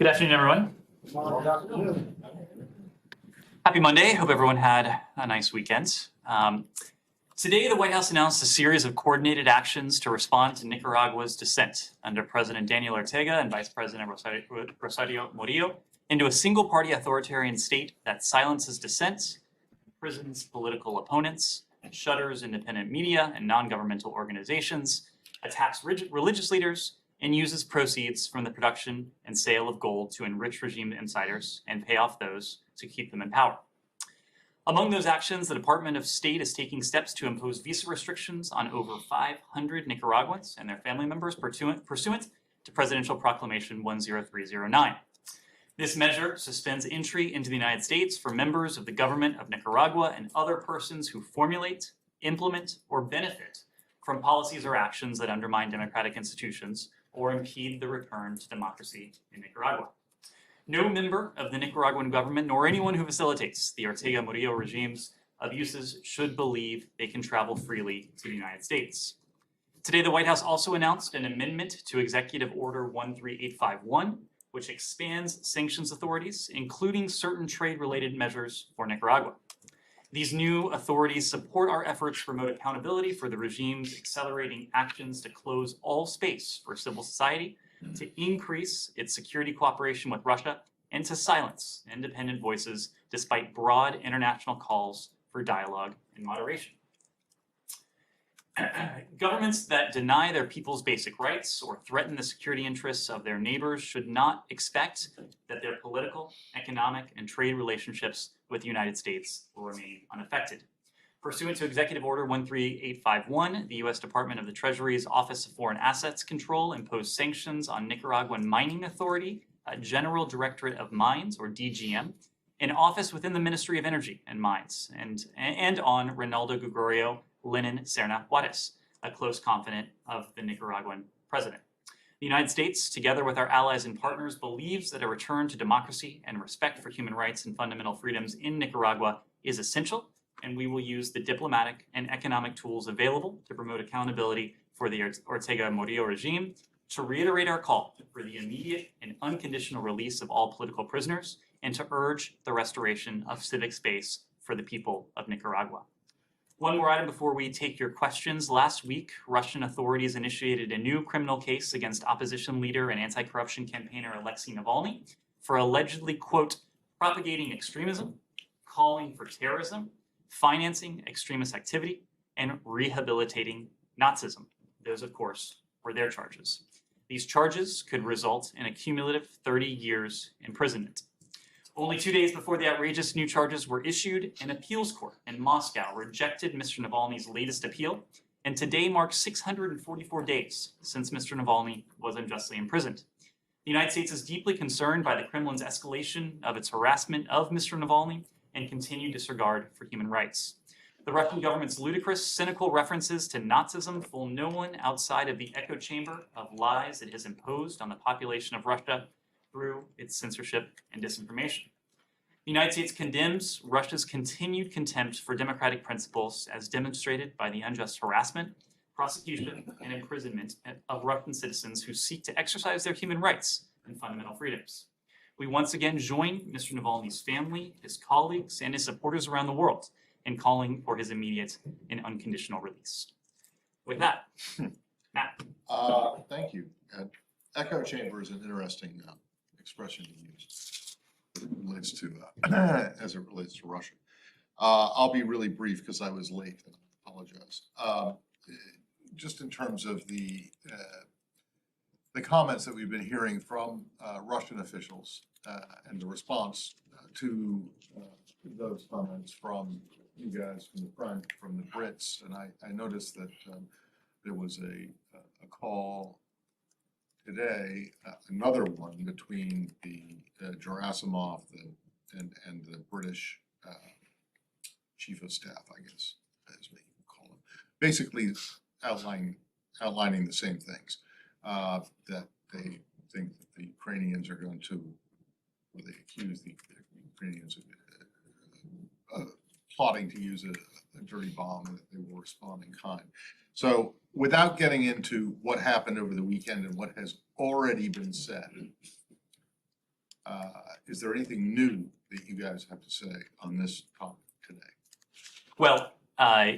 Good afternoon, everyone. Happy Monday. Hope everyone had a nice weekend. Today, the White House announced a series of coordinated actions to respond to Nicaragua's descent under President Daniel Ortega and Vice President Rosario Murillo into a single-party authoritarian state that silences dissent, imprisons political opponents, shutters independent media and non-governmental organizations, attacks religious leaders, and uses proceeds from the production and sale of gold to enrich regime insiders and pay off those to keep them in power. Among those actions, the Department of State is taking steps to impose visa restrictions on over 500 Nicaraguans and their family members pursuant to Presidential Proclamation 10309. This measure suspends entry into the United States for members of the government of Nicaragua and other persons who formulate, implement, or benefit from policies or actions that undermine democratic institutions or impede the return to democracy in Nicaragua. No member of the Nicaraguan government, nor anyone who facilitates the Ortega-Murillo regime's abuses, should believe they can travel freely to the United States. Today, the White House also announced an amendment to Executive Order 13851, which expands sanctions authorities, including certain trade-related measures for Nicaragua. These new authorities support our efforts to promote accountability for the regime's accelerating actions to close all space for civil society, to increase its security cooperation with Russia, and to silence independent voices despite broad international calls for dialogue and moderation. Governments that deny their people's basic rights or threaten the security interests of their neighbors should not expect that their political, economic, and trade relationships with the United States will remain unaffected. Pursuant to Executive Order 13851, the U.S. Department of the Treasury's Office of Foreign Assets Control imposed sanctions on Nicaraguan Mining Authority, General Directorate of Mines, or DGM, an office within the Ministry of Energy and Mines, and on Reinaldo Gregorio Lenin Serna Juarez, a close confidant of the Nicaraguan president. The United States, together with our allies and partners, believes that a return to democracy and respect for human rights and fundamental freedoms in Nicaragua is essential, and we will use the diplomatic and economic tools available to promote accountability for the Ortega-Murillo regime, to reiterate our call for the immediate and unconditional release of all political prisoners, and to urge the restoration of civic space for the people of Nicaragua. One more item before we take your questions. Last week, Russian authorities initiated a new criminal case against opposition leader and anti-corruption campaigner Alexei Navalny for allegedly, quote, propagating extremism, calling for terrorism, financing extremist activity, and rehabilitating Nazism. Those, of course, were their charges. These charges could result in a cumulative 30 years imprisonment. Only 2 days before the outrageous new charges were issued, an appeals court in Moscow rejected Mr. Navalny's latest appeal, and today marks 644 days since Mr. Navalny was unjustly imprisoned. The United States is deeply concerned by the Kremlin's escalation of its harassment of Mr. Navalny and continued disregard for human rights. The Russian government's ludicrous, cynical references to Nazism fool no one outside of the echo chamber of lies it has imposed on the population of Russia through its censorship and disinformation. The United States condemns Russia's continued contempt for democratic principles as demonstrated by the unjust harassment, prosecution, and imprisonment of Russian citizens who seek to exercise their human rights and fundamental freedoms. We once again join Mr. Navalny's family, his colleagues, and his supporters around the world in calling for his immediate and unconditional release. With that, Matt. Thank you. Echo chamber is an interesting expression to use as it relates to Russia. I'll be really brief because I was late and I apologize. Just in terms of the comments that we've been hearing from Russian officials and the response to those comments from you guys, from the Brits, and I noticed that there was a call today, another one between the Gerasimov and the British chief of staff, I guess, as we call him, basically outlining the same things, that they think that the Ukrainians are going to, or they accuse the Ukrainians of plotting to use a dirty bomb, that they will respond in kind. So without getting into what happened over the weekend and what has already been said, Is there anything new that you guys have to say on this topic today? Well,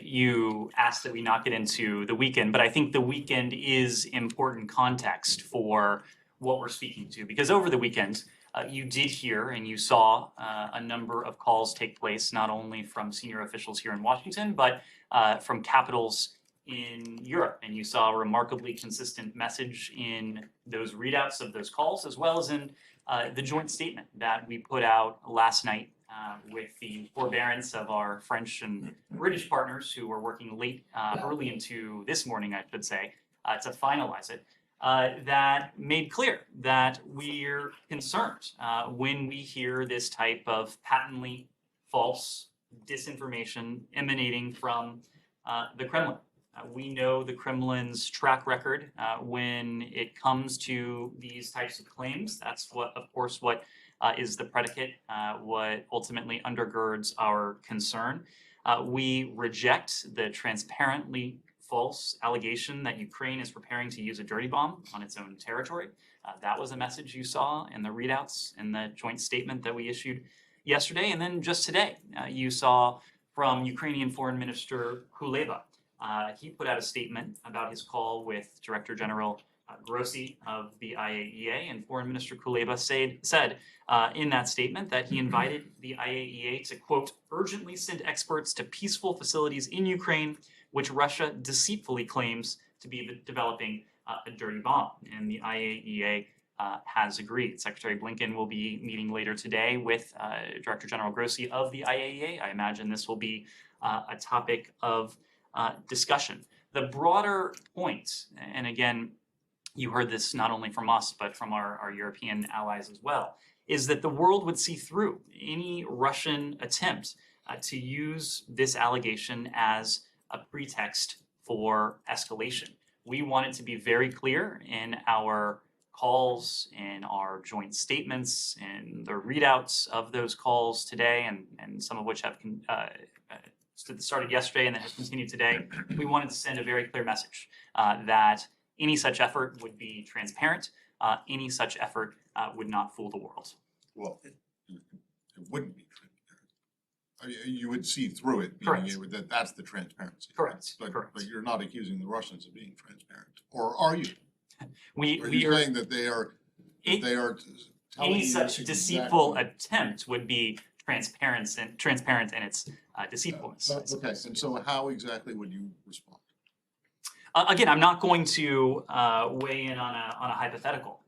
you asked that we not get into the weekend, but I think the weekend is important context for what we're speaking to, because over the weekend, you did hear and you saw a number of calls take place, not only from senior officials here in Washington, but from capitals in Europe. And you saw a remarkably consistent message in those readouts of those calls, as well as in the joint statement that we put out last night with the forbearance of our French and British partners who were working late, early into this morning, I should say, to finalize it. That made clear that we're concerned when we hear this type of patently false disinformation emanating from the Kremlin. We know the Kremlin's track record when it comes to these types of claims. That's what, of course, what is the predicate, what ultimately undergirds our concern. We reject the transparently false allegation that Ukraine is preparing to use a dirty bomb on its own territory. That was a message you saw in the readouts in the joint statement that we issued yesterday. And then just today, you saw from Ukrainian Foreign Minister Kuleba. He put out a statement about his call with Director General Grossi of the IAEA, and Foreign Minister Kuleba said in that statement that he invited the IAEA to, quote, urgently send experts to peaceful facilities in Ukraine, which Russia deceitfully claims to be developing a dirty bomb. And the IAEA has agreed. Secretary Blinken will be meeting later today with Director General Grossi of the IAEA. I imagine this will be a topic of discussion. The broader point, and again, you heard this not only from us, but from our European allies as well, is that the world would see through any Russian attempt to use this allegation as a pretext for escalation. We wanted to be very clear in our calls, in our joint statements, and the readouts of those calls today, and some of which have started yesterday and then has continued today. We wanted to send a very clear message that any such effort would be transparent. Any such effort would not fool the world. Well, it wouldn't be transparent. You would see through it, meaning that's the transparency. Correct. But, Correct. But you're not accusing the Russians of being transparent, or are you? We are are saying that they are. Any such deceitful attempt would be transparent in its deceitfulness. Okay, and so how exactly would you respond? Again, I'm not going to weigh in on a hypothetical.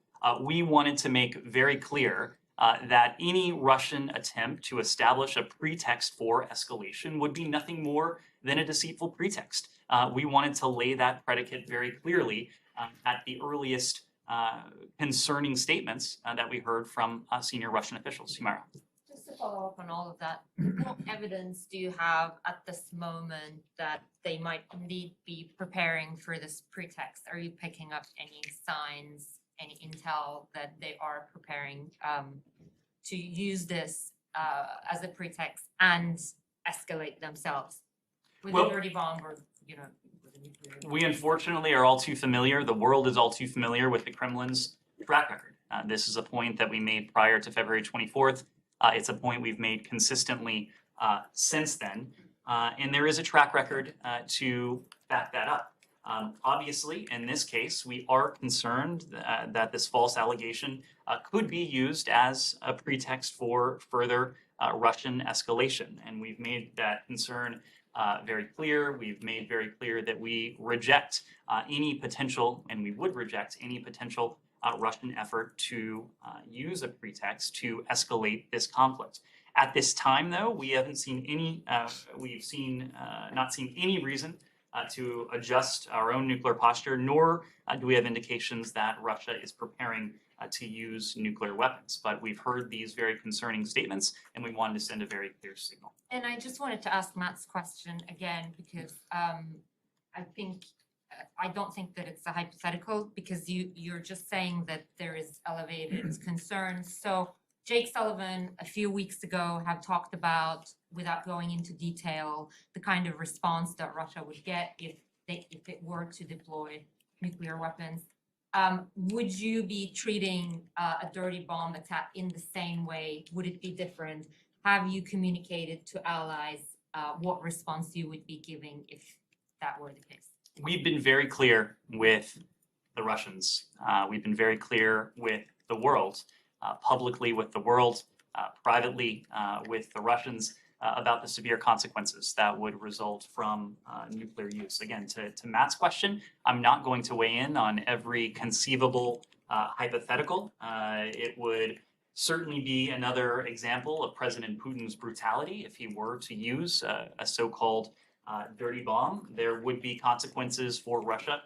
We wanted to make very clear that any Russian attempt to establish a pretext for escalation would be nothing more than a deceitful pretext. We wanted to lay that predicate very clearly at the earliest concerning statements that we heard from senior Russian officials. Humara. Just to follow up on all of that, what evidence do you have at this moment that they might indeed be preparing for this pretext? Are you picking up any signs, any intel that they are preparing to use this as a pretext and escalate themselves with a dirty bomb or, you know, with a nuclear bomb? We unfortunately are all too familiar, the world is all too familiar with the Kremlin's track record. This is a point that we made prior to February 24th. It's a point we've made consistently since then. And there is a track record to back that up. Obviously, in this case, we are concerned that this false allegation could be used as a pretext for further Russian escalation. And we've made that concern very clear. We've made very clear that we reject any potential, and we would reject any potential Russian effort to use a pretext to escalate this conflict. At this time, though, we haven't seen any, not seen any reason to adjust our own nuclear posture, nor do we have indications that Russia is preparing to use nuclear weapons. But we've heard these very concerning statements, and we wanted to send a very clear signal. And I just wanted to ask Matt's question again, because I don't think that it's a hypothetical, because you're just saying that there is elevated concerns. So Jake Sullivan a few weeks ago had talked about, without going into detail, the kind of response that Russia would get if it were to deploy nuclear weapons. would you be treating a dirty bomb attack in the same way? Would it be different? Have you communicated to allies what response you would be giving if that were the case? We've been very clear with the Russians. We've been very clear with the world, publicly with the world, privately with the Russians about the severe consequences that would result from nuclear use. Again, to Matt's question, I'm not going to weigh in on every conceivable hypothetical. It would certainly be another example of President Putin's brutality if he were to use a so-called dirty bomb. There would be consequences for Russia,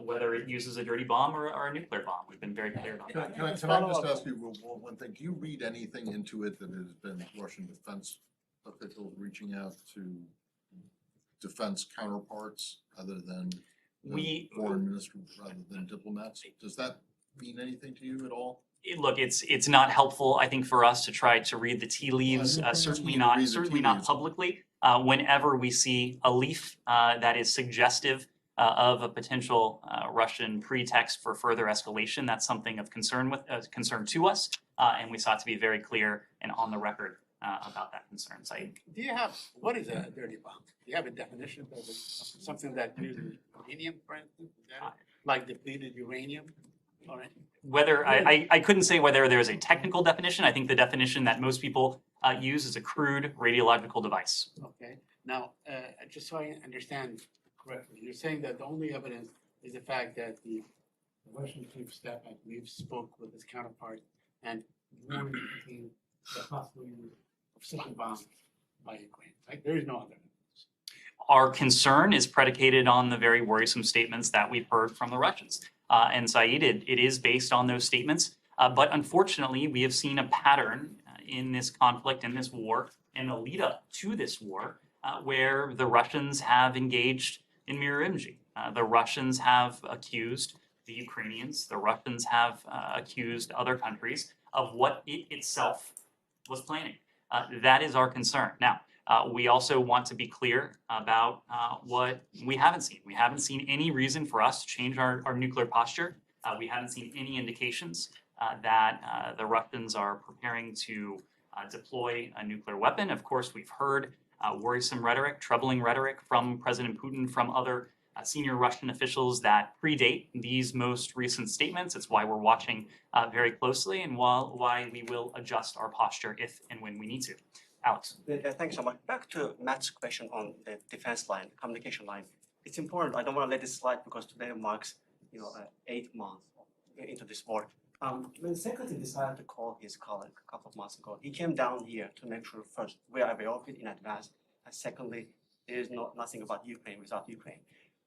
whether it uses a dirty bomb or a nuclear bomb. We've been very clear about that. Can I just ask you one thing? Do you read anything into it that has been Russian defense officials reaching out to defense counterparts other than foreign ministers, rather than diplomats? Does that mean anything to you at all? Look, it's not helpful, I think, for us to try to read the tea leaves. Certainly not publicly. Whenever we see a leaf that is suggestive of a potential Russian pretext for further escalation, that's something of concern to us, and we sought to be very clear and on the record about that concern. Saeed. Do you have, what is a dirty bomb? Do you have a definition of it? Something that uses uranium, for instance? Like depleted uranium? All right. Whether I couldn't say whether there's a technical definition. I think the definition that most people use is a crude radiological device. Okay. Now, just so I understand correctly, you're saying that the only evidence is the fact that the Russian chief of staff, I believe, spoke with his counterpart and warned between the possibility of such a bomb by Ukraine. Right? There is no other evidence. Our concern is predicated on the very worrisome statements that we've heard from the Russians. And Saeed, it is based on those statements. But unfortunately, we have seen a pattern in this conflict, in this war, in the lead up to this war, where the Russians have engaged in mirror imaging. The Russians have accused the Ukrainians, the Russians have accused other countries of what it itself was planning. That is our concern. Now, we also want to be clear about what we haven't seen. We haven't seen any reason for us to change our nuclear posture. We haven't seen any indications that the Russians are preparing to deploy a nuclear weapon. Of course, we've heard worrisome rhetoric, troubling rhetoric from President Putin, from other senior Russian officials that predate these most recent statements. It's why we're watching very closely and why we will adjust our posture if and when we need to. Alex. Thanks so much. Back to Matt's question on the defense line, communication line. It's important. I don't want to let this slide because today marks, 8 months into this war. When the secretary decided to call his colleague a couple of months ago, he came down here to make sure first we are aware of it in advance, and secondly, there is nothing about Ukraine without Ukraine.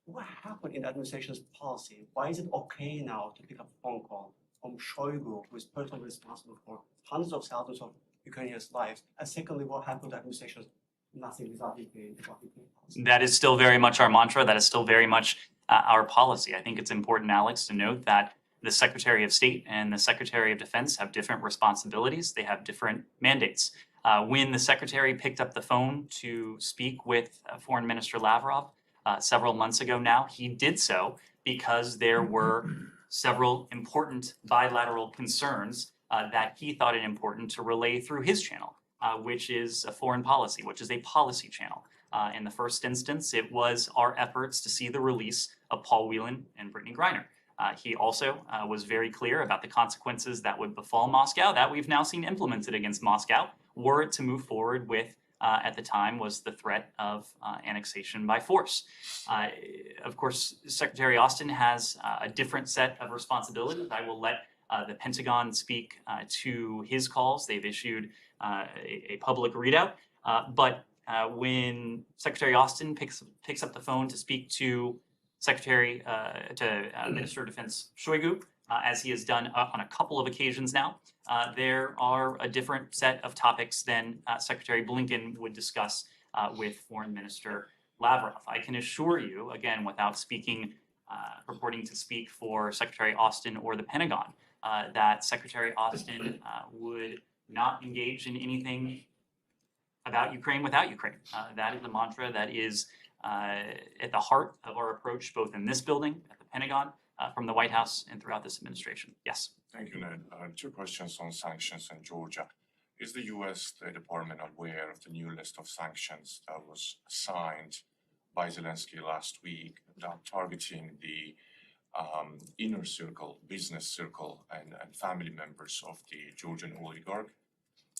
What happened in the administration's policy? Why is it okay now to pick up a phone call from Shoigu, who is personally responsible for hundreds of thousands of Ukrainians' lives? And secondly, what happened to the administration's nothing without Ukraine policy? That is still very much our mantra. That is still very much our policy. I think it's important, Alex, to note that the Secretary of State and the Secretary of Defense have different responsibilities. They have different mandates. When the Secretary picked up the phone to speak with Foreign Minister Lavrov several months ago now, he did so because there were several important bilateral concerns that he thought it important to relay through his channel, which is a foreign policy, which is a policy channel. In the first instance, it was our efforts to see the release of Paul Whelan and Brittany Griner. He also was very clear about the consequences that would befall Moscow, that we've now seen implemented against Moscow, were it to move forward with, at the time, was the threat of annexation by force. Of course, Secretary Austin has a different set of responsibilities. I will let the Pentagon speak to his calls. They've issued a public readout. But when Secretary Austin picks up the phone to speak to Minister of Defense Shoigu, as he has done on a couple of occasions now, there are a different set of topics than Secretary Blinken would discuss with Foreign Minister Lavrov. I can assure you, again, without purporting to speak for Secretary Austin or the Pentagon, that Secretary Austin would not engage in anything about Ukraine without Ukraine. That is a mantra that is at the heart of our approach, both in this building, at the Pentagon, from the White House and throughout this administration. Yes. Thank you, Ned. Two questions on sanctions in Georgia. Is the U.S. State Department aware of the new list of sanctions that was signed by Zelensky last week that targeting the inner circle, business circle, and family members of the Georgian oligarch,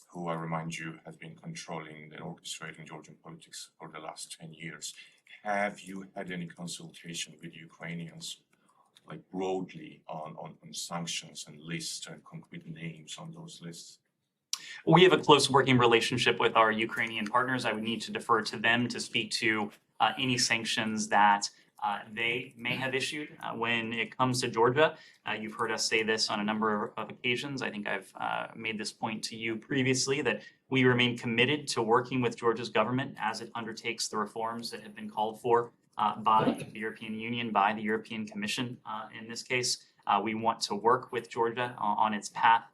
who I remind you has been controlling and orchestrating Georgian politics for the last 10 years. Have you had any consultation with Ukrainians, like broadly on sanctions and lists and concrete names on those lists? We have a close working relationship with our Ukrainian partners. I would need to defer to them to speak to any sanctions that they may have issued. When it comes to Georgia, you've heard us say this on a number of occasions. I think I've made this point to you previously, that we remain committed to working with Georgia's government as it undertakes the reforms that have been called for by the European Union, by the European Commission. In this case, we want to work with Georgia on its path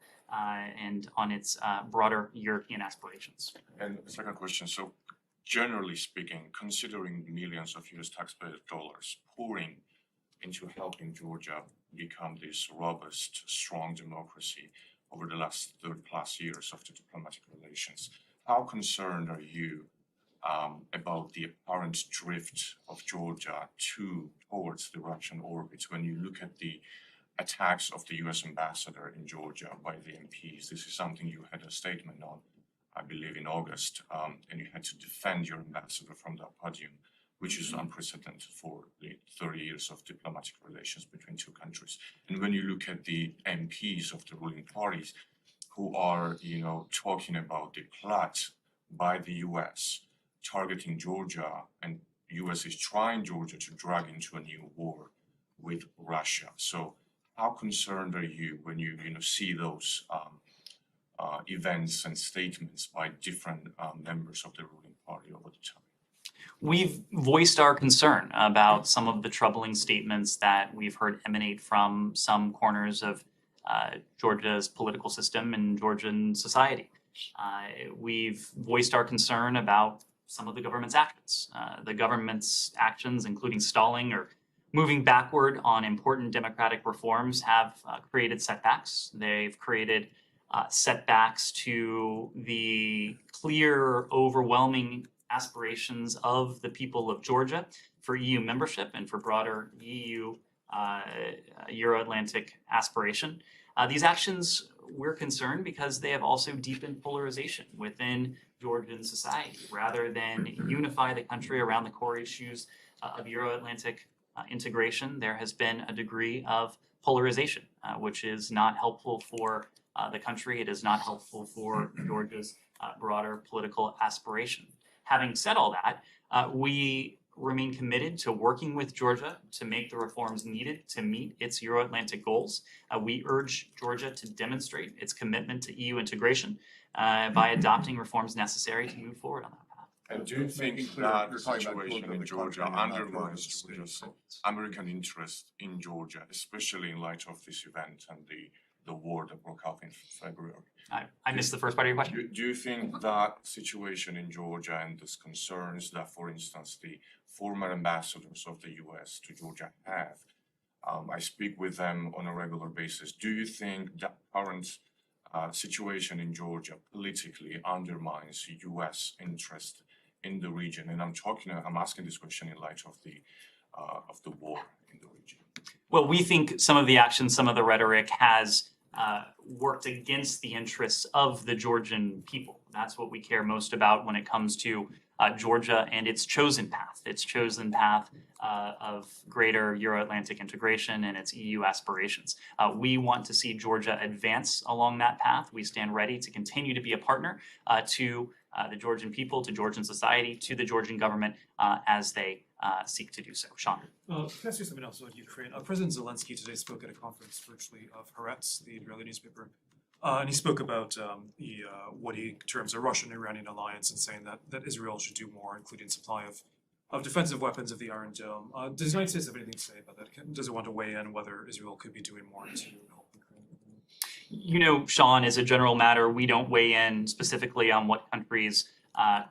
and on its broader European aspirations. And second question, so generally speaking, considering millions of US taxpayer dollars pouring into helping Georgia become this robust, strong democracy over the last 30+ years of the diplomatic relations, how concerned are you about the apparent drift of Georgia towards the Russian orbit when you look at the attacks of the US ambassador in Georgia by the MPs? This is something you had a statement on, I believe, in August, and you had to defend your ambassador from that podium, which is unprecedented for the 30 years of diplomatic relations between two countries. And when you look at the MPs of the ruling parties who are, talking about the plot by the US targeting Georgia, and US is trying Georgia to drag into a new war with Russia. So how concerned are you when you see those events and statements by different members of the ruling party over the time? We've voiced our concern about some of the troubling statements that we've heard emanate from some corners of Georgia's political system and Georgian society. We've voiced our concern about some of the government's actions. The government's actions, including stalling or moving backward on important democratic reforms, have created setbacks. They've created setbacks to the clear, overwhelming aspirations of the people of Georgia for EU membership and for broader EU Euro-Atlantic aspiration. These actions, we're concerned because they have also deepened polarization within Georgian society. Rather than unify the country around the core issues of Euro-Atlantic integration, there has been a degree of polarization, which is not helpful for the country. It is not helpful for Georgia's broader political aspiration. Having said all that, we remain committed to working with Georgia to make the reforms needed to meet its Euro-Atlantic goals. We urge Georgia to demonstrate its commitment to EU integration by adopting reforms necessary to move forward on that path. And do you think Making clear that you're talking about situation Georgia, in the Georgia country, and not the undermines United Georgia's States? American interest in Georgia, especially in light of this event and the war that broke out in February? I missed the first part of your question. Do you think that situation in Georgia and these concerns that, for instance, the former ambassadors of the US to Georgia have, I speak with them on a regular basis, do you think that current situation in Georgia politically undermines US interest in the region? And I'm asking this question in light of the war in the region. Well, we think some of the actions, some of the rhetoric has worked against the interests of the Georgian people. That's what we care most about when it comes to Georgia and its chosen path of greater Euro-Atlantic integration and its EU aspirations. We want to see Georgia advance along that path. We stand ready to continue to be a partner to the Georgian people, to Georgian society, to the Georgian government as they seek to do so. Sean. Can I ask you something else about Ukraine? President Zelensky today spoke at a conference virtually of Haaretz, the Israeli newspaper, and he spoke about what he terms a Russian-Iranian alliance and saying that Israel should do more, including supply of defensive weapons of the Iron Dome. Does the United States have anything to say about that? Does it want to weigh in whether Israel could be doing more to help Ukraine? Sean, as a general matter, we don't weigh in specifically on what countries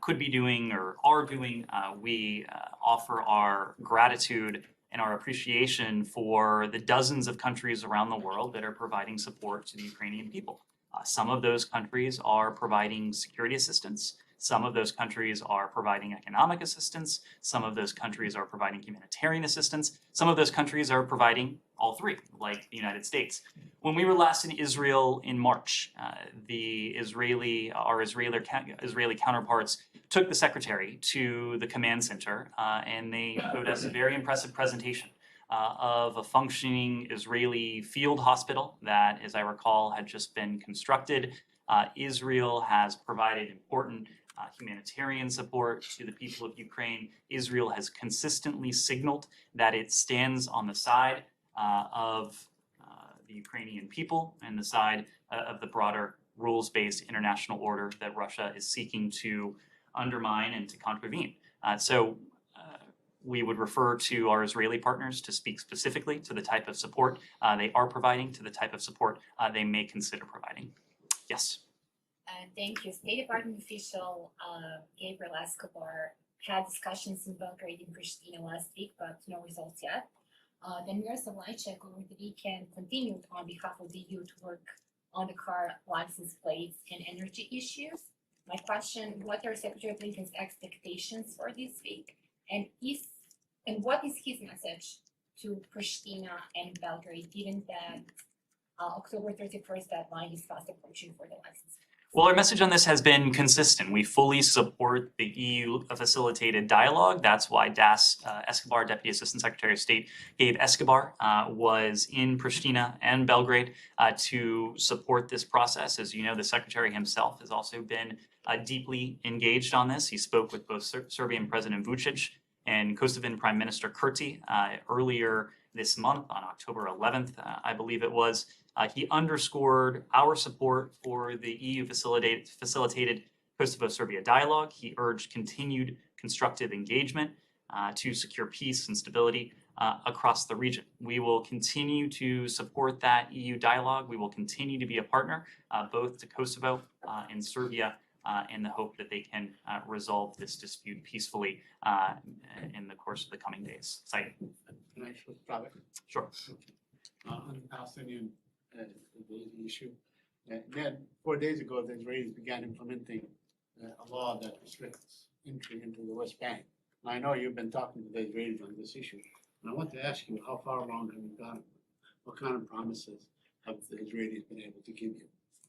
could be doing or are doing. We offer our gratitude and our appreciation for the dozens of countries around the world that are providing support to the Ukrainian people. Some of those countries are providing security assistance. Some of those countries are providing economic assistance. Some of those countries are providing humanitarian assistance. Some of those countries are providing all three, like the United States. When we were last in Israel in March, our Israeli counterparts took the secretary to the command center, and they showed us a very impressive presentation of a functioning Israeli field hospital that, as I recall, had just been constructed. Israel has provided important humanitarian support to the people of Ukraine. Israel has consistently signaled that it stands on the side of the Ukrainian people and the side of the broader rules-based international order that Russia is seeking to undermine and to contravene. We would refer to our Israeli partners to speak specifically to the type of support they are providing, to the type of support they may consider providing. Yes. Thank you. State Department official Gabriel Escobar had discussions in Belgrade and Pristina last week, but no results yet. Then Miroslav Lajcak over the weekend continued on behalf of the EU to work on the car license plates and energy issues. My question, what are Secretary Blinken's expectations for this week? And what is his message to Pristina and Belgrade, given that October 31st deadline is fast approaching for the license? Well, our message on this has been consistent. We fully support the EU-facilitated dialogue. That's why DAS Escobar, Deputy Assistant Secretary of State Gabe Escobar, was in Pristina and Belgrade to support this process. As you know, the Secretary himself has also been deeply engaged on this. He spoke with both Serbian President Vučić and Kosovan Prime Minister Kurti earlier this month on October 11th, I believe it was. He underscored our support for the EU-facilitated Kosovo-Serbia dialogue. He urged continued constructive engagement to secure peace and stability across the region. We will continue to support that EU dialogue. We will continue to be a partner both to Kosovo and Serbia in the hope that they can resolve this dispute peacefully in the course of the coming days. Said. Can I stop it? Sure. On the Palestinian issue, then 4 days ago, the Israelis began implementing a law that restricts entry into the West Bank. And I know you've been talking to the Israelis on this issue, and I want to ask you, how far along have you gone? What kind of promises have the Israelis been able to give you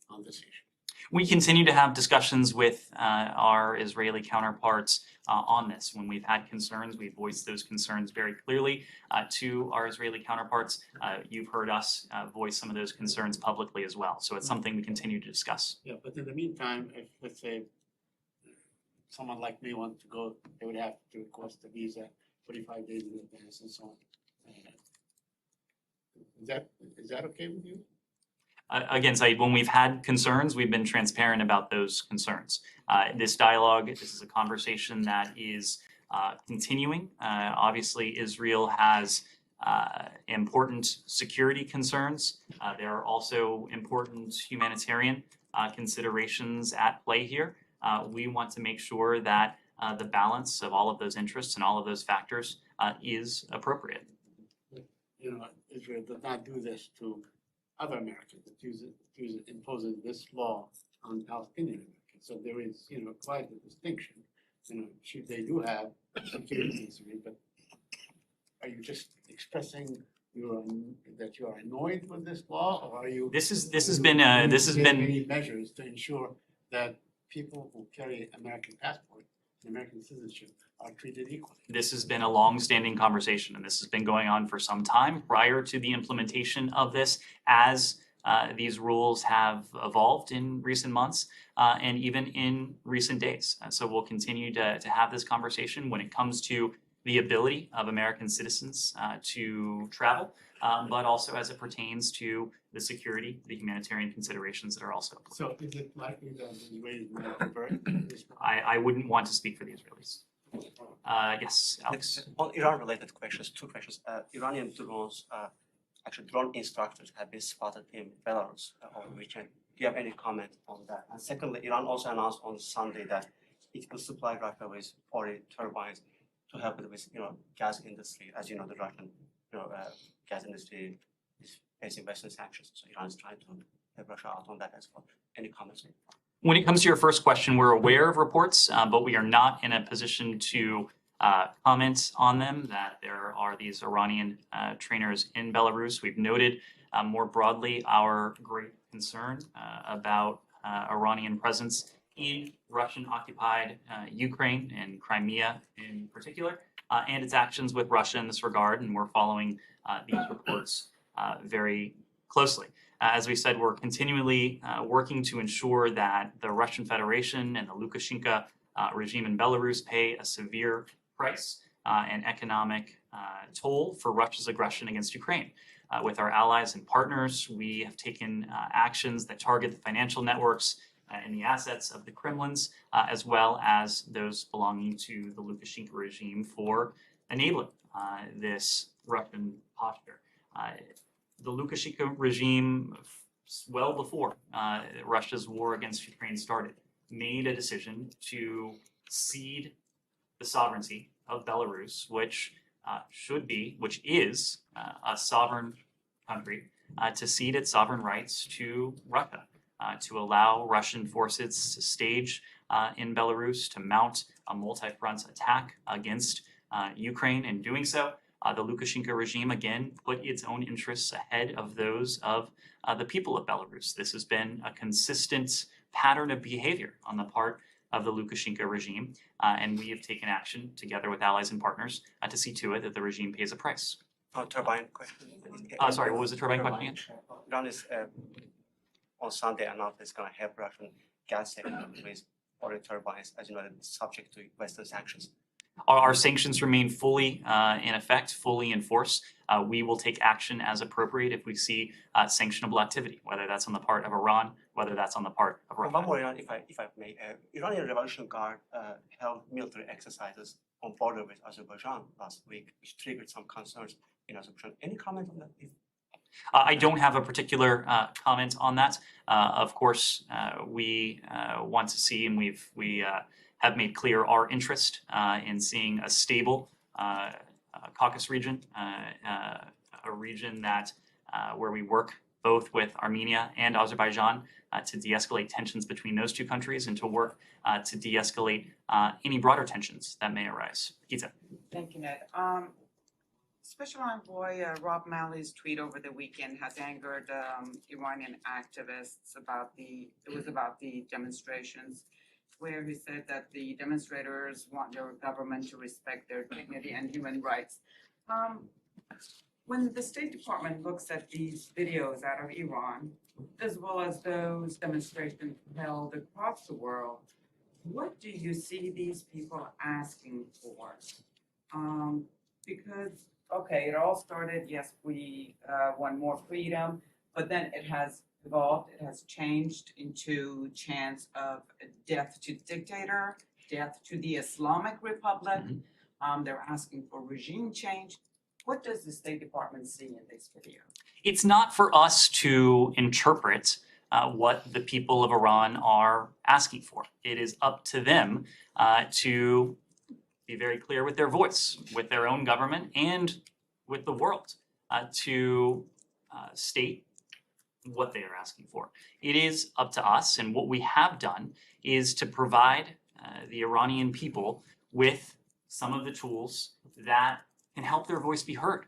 on this issue? We continue to have discussions with our Israeli counterparts on this. When we've had concerns, we've voiced those concerns very clearly to our Israeli counterparts. You've heard us voice some of those concerns publicly as well. So it's something we continue to discuss. Yeah, but in the meantime, if, let's say, someone like me wants to go, they would have to request a visa 45 days in advance and so on. Is that okay with you? Again, Saeed, when we've had concerns, we've been transparent about those concerns. This dialogue, this is a conversation that is continuing. Obviously, Israel has important security concerns. There are also important humanitarian considerations at play here. We want to make sure that the balance of all of those interests and all of those factors is appropriate. You know, Israel does not do this to other Americans. It imposes this law on Palestinian Americans. So there is, quite a distinction. They do have security concerns, but are you just expressing that you are annoyed with this law, or are you? This has been any measures to ensure that people who carry American passport and American citizenship are treated equally. This has been a long-standing conversation, and this has been going on for some time prior to the implementation of this, as these rules have evolved in recent months and even in recent days. So we'll continue to have this conversation when it comes to the ability of American citizens to travel, but also as it pertains to the security, the humanitarian considerations that are also. So is it likely that the Israelis will convert this? I wouldn't want to speak for the Israelis. Yes, Alex. On Iran-related questions, two questions. Iranian drones, actually drone instructors have been spotted in Belarus over the weekend. Do you have any comment on that? And secondly, Iran also announced on Sunday that it will supply Rafale with 40 turbines to help with gas industry. As you know, the Russian gas industry is facing Western sanctions, so Iran is trying to help Russia out on that as well. Any comments? When it comes to your first question, we're aware of reports, but we are not in a position to comment on them, that there are these Iranian trainers in Belarus. We've noted more broadly our great concern about Iranian presence in Russian-occupied Ukraine and Crimea in particular, and its actions with Russia in this regard, and we're following these reports very closely. As we said, we're continually working to ensure that the Russian Federation and the Lukashenko regime in Belarus pay a severe price and economic toll for Russia's aggression against Ukraine. With our allies and partners, we have taken actions that target the financial networks and the assets of the Kremlins, as well as those belonging to the Lukashenko regime for enabling this Russian posture. The Lukashenko regime, well before Russia's war against Ukraine started, made a decision to cede the sovereignty of Belarus, which is a sovereign country, to cede its sovereign rights to Russia, to allow Russian forces to stage in Belarus, to mount a multi-front attack against Ukraine. In doing so, the Lukashenko regime again put its own interests ahead of those of the people of Belarus. This has been a consistent pattern of behavior on the part of the Lukashenko regime, and we have taken action together with allies and partners to see to it that the regime pays a price. Turbine question. Sorry, what was the turbine question again? Iran is on Sunday announced it's going to help Russian gas sector with foreign turbines, as you know, subject to Western sanctions. Our sanctions remain fully in effect, fully in force. We will take action as appropriate if we see sanctionable activity, whether that's on the part of Iran, whether that's on the part of Russia. One more, if I may. Iranian Revolution Guard held military exercises on border with Azerbaijan last week, which triggered some concerns in Azerbaijan. Any comment on that? I don't have a particular comment on that. Of course, we want to see, and we have made clear our interest in seeing a stable Caucasus region, a region that where we work both with Armenia and Azerbaijan to de-escalate tensions between those two countries and to work to de-escalate any broader tensions that may arise. Gita. Thank you, Ned. Special Envoy Rob Malley's tweet over the weekend has angered Iranian activists about the demonstrations, where he said that the demonstrators want their government to respect their dignity and human rights. When the State Department looks at these videos out of Iran, as well as those demonstrations held across the world, what do you see these people asking for? Because, okay, it all started, yes, we want more freedom, but then it has evolved, it has changed into chants of death to dictator, death to the Islamic Republic. They're asking for regime change. What does the State Department see in this video? It's not for us to interpret what the people of Iran are asking for. It is up to them to be very clear with their voice, with their own government and with the world, to state what they are asking for. It is up to us, and what we have done is to provide the Iranian people with some of the tools that can help their voice be heard.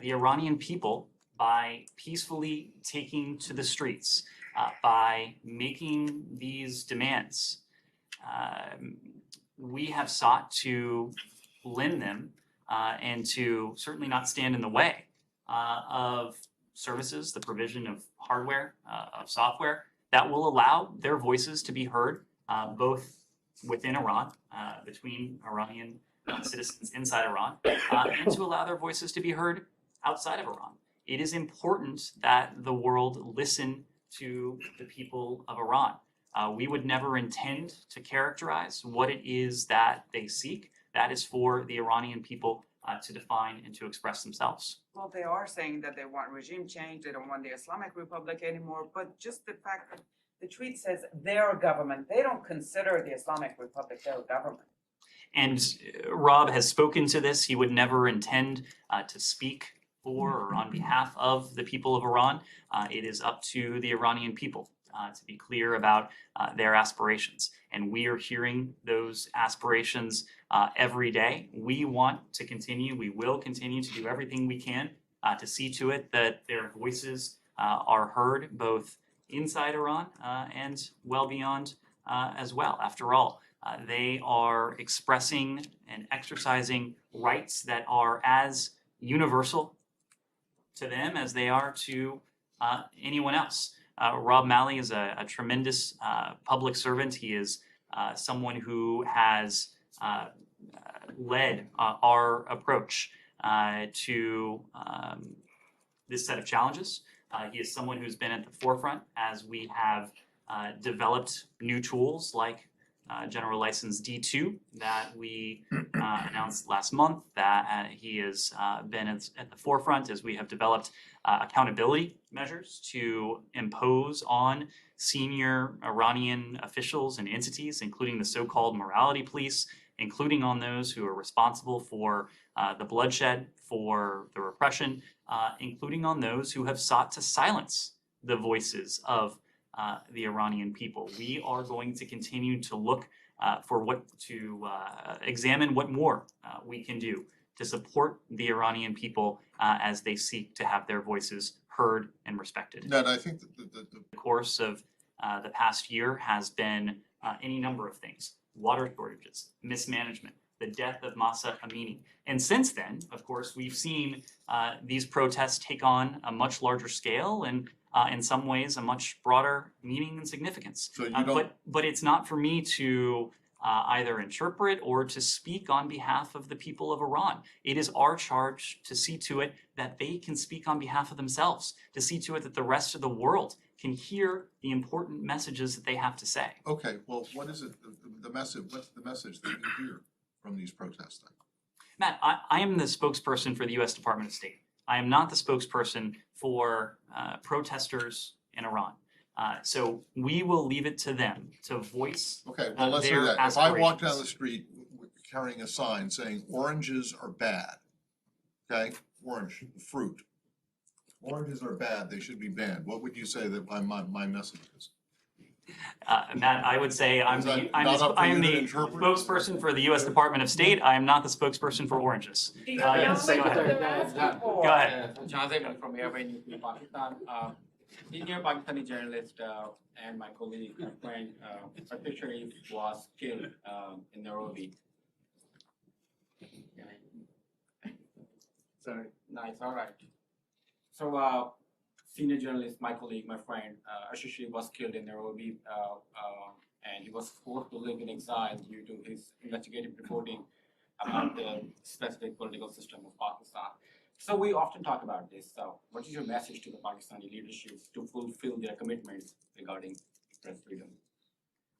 The Iranian people, by peacefully taking to the streets, by making these demands, we have sought to lend them and to certainly not stand in the way of services, the provision of hardware, of software that will allow their voices to be heard both within Iran, between Iranian citizens inside Iran, and to allow their voices to be heard outside of Iran. It is important that the world listen to the people of Iran. We would never intend to characterize what it is that they seek. That is for the Iranian people to define and to express themselves. Well, they are saying that they want regime change, they don't want the Islamic Republic anymore, but just the fact that the tweet says their government, they don't consider the Islamic Republic their government. And Rob has spoken to this. He would never intend to speak for or on behalf of the people of Iran. It is up to the Iranian people to be clear about their aspirations. And we are hearing those aspirations every day. We want to continue, we will continue to do everything we can to see to it that their voices are heard both inside Iran and well beyond as well. After all, they are expressing and exercising rights that are as universal to them as they are to anyone else. Rob Malley is a tremendous public servant. He is someone who has led our approach to this set of challenges. He is someone who's been at the forefront as we have developed new tools like General License D2 that we announced last month, that he has been at the forefront as we have developed accountability measures to impose on senior Iranian officials and entities, including the so-called morality police, including on those who are responsible for the bloodshed, for the repression, including on those who have sought to silence the voices of the Iranian people. We are going to continue to look examine what more we can do to support the Iranian people as they seek to have their voices heard and respected. Ned, I think that The course of the past year has been any number of things: water shortages, mismanagement, the death of Masa Amini. And since then, of course, we've seen these protests take on a much larger scale and in some ways a much broader meaning and significance. So you don't- But it's not for me to either interpret or to speak on behalf of the people of Iran. It is our charge to see to it that they can speak on behalf of themselves, to see to it that the rest of the world can hear the important messages that they have to say. Okay, well, what is it, the message, what's the message that you hear from these protests then? Matt, I am the spokesperson for the U.S. Department of State. I am not the spokesperson for protesters in Iran. So we will leave it to them to voice Okay, well, let's do their that. If I walk down aspirations. the street carrying a sign saying oranges are bad, okay, orange, the fruit. Oranges are bad, they should be banned. What would you say that my message is? Matt, I would say I'm Is the, that I'm not the, up for I am you to the interpret? spokesperson for the U.S. Department of State. I am not the spokesperson for oranges. Yes, go ahead. Go ahead. Jazim from Airway News Pakistan. Senior Pakistani journalist and my colleague, my friend, Arthur Sharif was killed in Nairobi. Sorry, nice, all right. So, senior journalist, my colleague, my friend, Arthur Sharif was killed in Nairobi, and he was forced to live in exile due to his investigative reporting about the specific political system of Pakistan. So we often talk about this. So what is your message to the Pakistani leadership to fulfill their commitments regarding press freedom?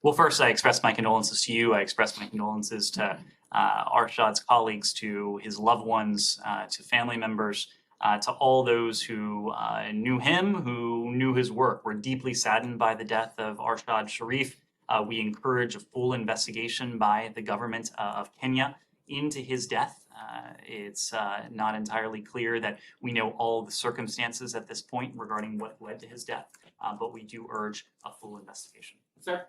Well, first, I express my condolences to you. I express my condolences to Arshad's colleagues, to his loved ones, to family members, to all those who knew him, who knew his work. We're deeply saddened by the death of Arshad Sharif. We encourage a full investigation by the government of Kenya into his death. It's not entirely clear that we know all the circumstances at this point regarding what led to his death, but we do urge a full investigation. Sir,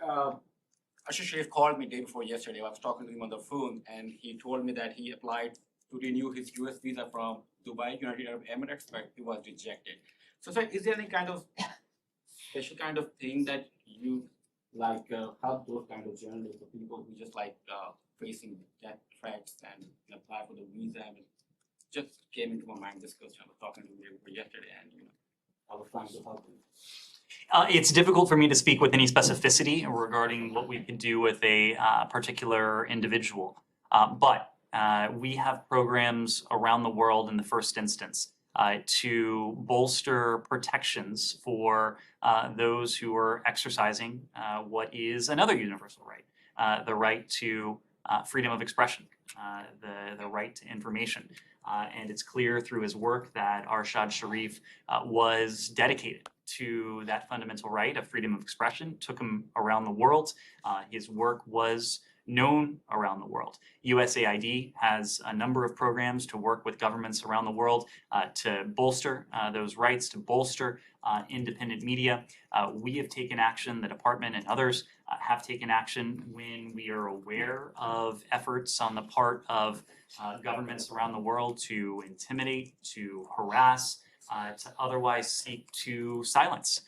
Ashish Sharif called me day before yesterday. I was talking to him on the phone, and he told me that he applied to renew his US visa from Dubai, United Arab Emirates, but it was rejected. So, sir, is there any kind of special kind of thing that you like help those kind of journalists, or people who just like facing death threats and apply for the visa? I mean, just came into my mind this question. I was talking to him yesterday, and I was trying to help him. It's difficult for me to speak with any specificity regarding what we could do with a particular individual, but we have programs around the world in the first instance to bolster protections for those who are exercising what is another universal right, the right to freedom of expression, the right to information. And it's clear through his work that Arshad Sharif was dedicated to that fundamental right of freedom of expression, took him around the world. His work was known around the world. USAID has a number of programs to work with governments around the world to bolster those rights, to bolster independent media. We have taken action, the department and others have taken action when we are aware of efforts on the part of governments around the world to intimidate, to harass, to otherwise seek to silence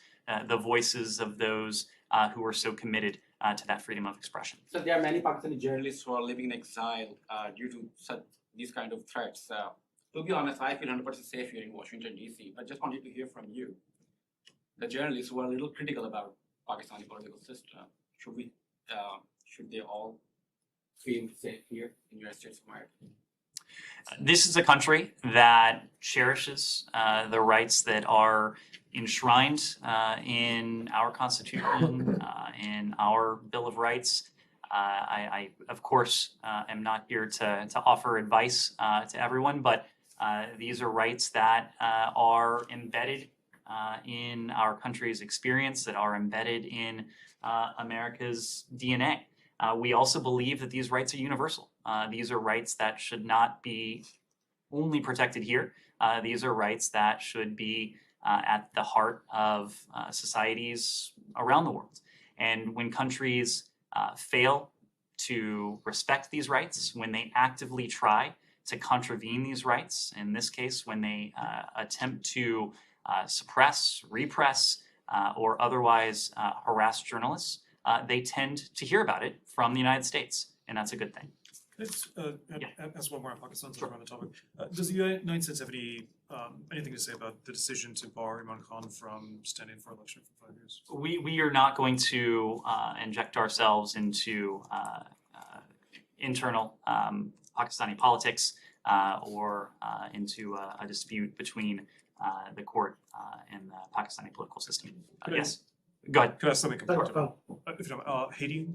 the voices of those who are so committed to that freedom of expression. So there are many Pakistani journalists who are living in exile due to these kind of threats. To be honest, I feel 100% safe here in Washington, D.C., but just wanted to hear from you. The journalists who are a little critical about Pakistani political system, should they all feel safe here in the United States of America? This is a country that cherishes the rights that are enshrined in our Constitution, in our Bill of Rights. I of course, am not here to offer advice to everyone, but these are rights that are embedded in our country's experience, that are embedded in America's DNA. We also believe that these rights are universal. These are rights that should not be only protected here. These are rights that should be at the heart of societies around the world. And when countries fail to respect these rights, when they actively try to contravene these rights, in this case, when they attempt to suppress, repress, or otherwise harass journalists, they tend to hear about it from the United States, and that's a good thing. Let's ask one more on Pakistan since we're on the topic. Does the United States have anything to say about the decision to bar Imran Khan from standing for election for 5 years? We are not going to inject ourselves into internal Pakistani politics or into a dispute between the court and the Pakistani political system. Yes, go ahead. Could I ask something completely different? If you don't, Haiti.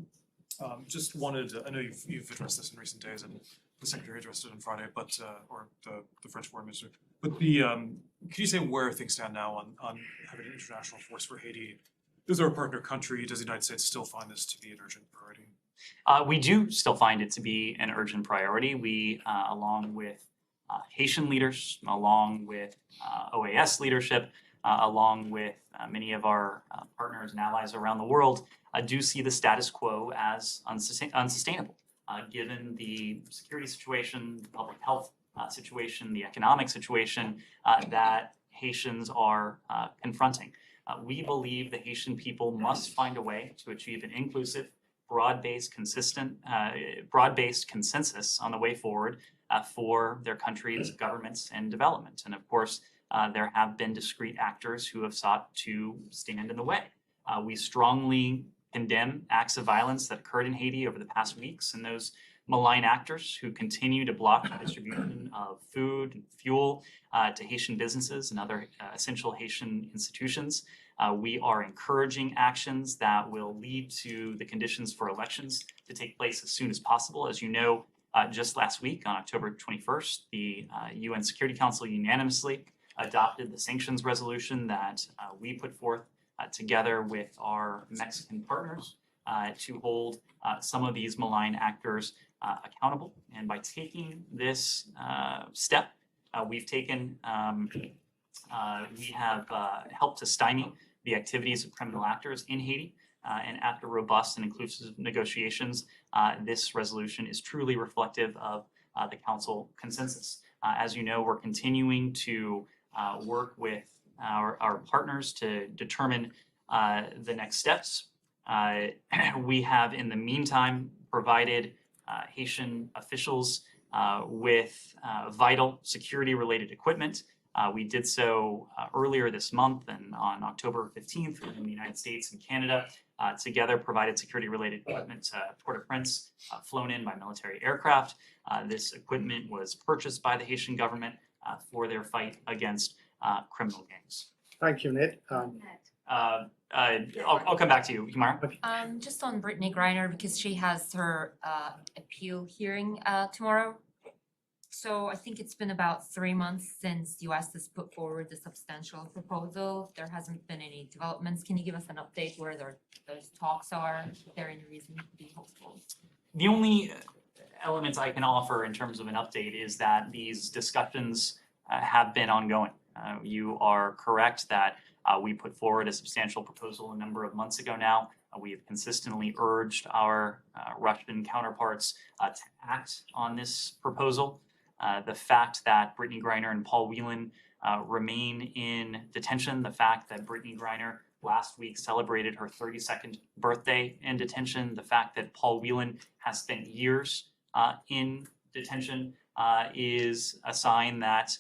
Just wanted, I know you've addressed this in recent days, and the Secretary addressed it on Friday, but or the French Foreign Minister. But could you say where things stand now on having an international force for Haiti? Is there a partner country? Does the United States still find this to be an urgent priority? We do still find it to be an urgent priority. We, along with Haitian leaders, along with OAS leadership, along with many of our partners and allies around the world, do see the status quo as unsustainable, given the security situation, the public health situation, the economic situation that Haitians are confronting. We believe the Haitian people must find a way to achieve an inclusive, broad-based consensus on the way forward for their country's governments and development. And of course, there have been discrete actors who have sought to stand in the way. We strongly condemn acts of violence that occurred in Haiti over the past weeks, and those malign actors who continue to block the distribution of food and fuel to Haitian businesses and other essential Haitian institutions. We are encouraging actions that will lead to the conditions for elections to take place as soon as possible. As you know, just last week on October 21st, the UN Security Council unanimously adopted the sanctions resolution that we put forth together with our Mexican partners to hold some of these malign actors accountable. And by taking this step, we have helped to stymie the activities of criminal actors in Haiti. And after robust and inclusive negotiations, this resolution is truly reflective of the Council consensus. As you know, we're continuing to work with our partners to determine the next steps. We have, in the meantime, provided Haitian officials with vital security-related equipment. We did so earlier this month, and on October 15th, in the United States and Canada, together provided security-related equipment to Port-au-Prince, flown in by military aircraft. This equipment was purchased by the Haitian government for their fight against criminal gangs. Thank you, Ned. I'll come back to you, Humara. Just on Brittany Griner, because she has her appeal hearing tomorrow. So I think it's been about 3 months since the US has put forward the substantial proposal. There hasn't been any developments. Can you give us an update where those talks are? Is there any reason to be hopeful? The only elements I can offer in terms of an update is that these discussions have been ongoing. You are correct that we put forward a substantial proposal a number of months ago now. We have consistently urged our Russian counterparts to act on this proposal. The fact that Brittany Griner and Paul Whelan remain in detention, the fact that Brittany Griner last week celebrated her 32nd birthday in detention, the fact that Paul Whelan has spent years in detention is a sign that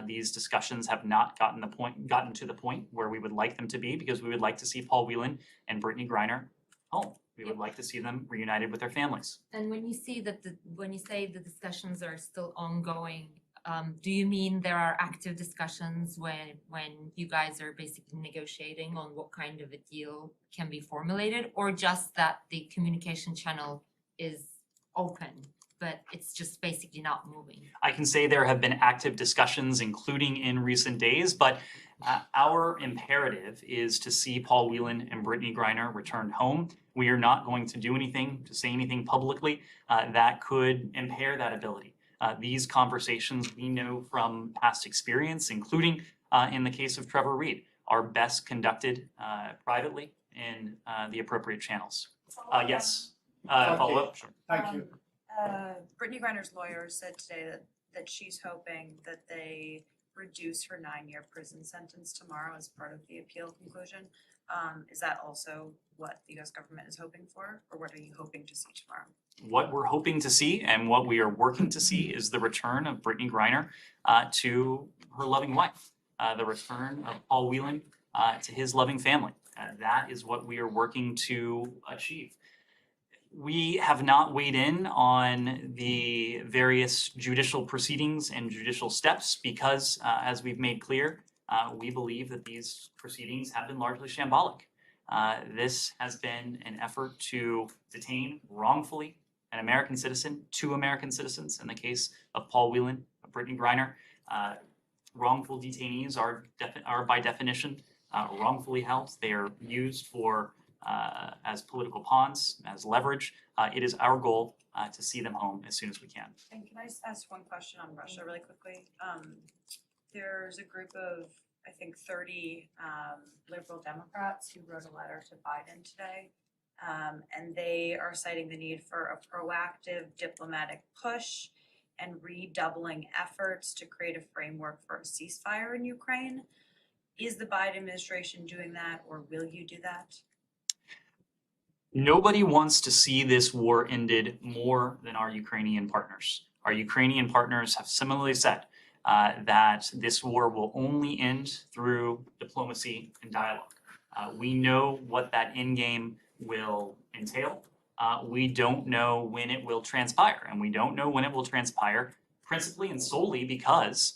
these discussions have not gotten to the point where we would like them to be, because we would like to see Paul Whelan and Brittany Griner home. We would like to see them reunited with their families. And when you see that when you say the discussions are still ongoing, do you mean there are active discussions when you guys are basically negotiating on what kind of a deal can be formulated, or just that the communication channel is open, but it's just basically not moving? I can say there have been active discussions, including in recent days, but our imperative is to see Paul Whelan and Brittany Griner returned home. We are not going to do anything, to say anything publicly that could impair that ability. These conversations, we know from past experience, including in the case of Trevor Reed, are best conducted privately in the appropriate channels. Yes, follow up? Sure. Thank you. Brittany Griner's lawyer said today that she's hoping that they reduce her 9-year prison sentence tomorrow as part of the appeal conclusion. Is that also what the US government is hoping for, or what are you hoping to see tomorrow? What we're hoping to see and what we are working to see is the return of Brittany Griner to her loving wife, the return of Paul Whelan to his loving family. That is what we are working to achieve. We have not weighed in on the various judicial proceedings and judicial steps because, as we've made clear, we believe that these proceedings have been largely shambolic. This has been an effort to detain wrongfully an American citizen, 2 American citizens in the case of Paul Whelan, Brittany Griner. Wrongful detainees are by definition wrongfully held. They are used for as political pawns, as leverage. It is our goal to see them home as soon as we can. And can I just ask one question on Russia really quickly? There's a group of, I think, 30 liberal Democrats who wrote a letter to Biden today. And they are citing the need for a proactive diplomatic push and redoubling efforts to create a framework for a ceasefire in Ukraine. Is the Biden administration doing that, or will you do that? Nobody wants to see this war ended more than our Ukrainian partners. Our Ukrainian partners have similarly said that this war will only end through diplomacy and dialogue. We know what that end game will entail. We don't know when it will transpire, and we don't know when it will transpire principally and solely because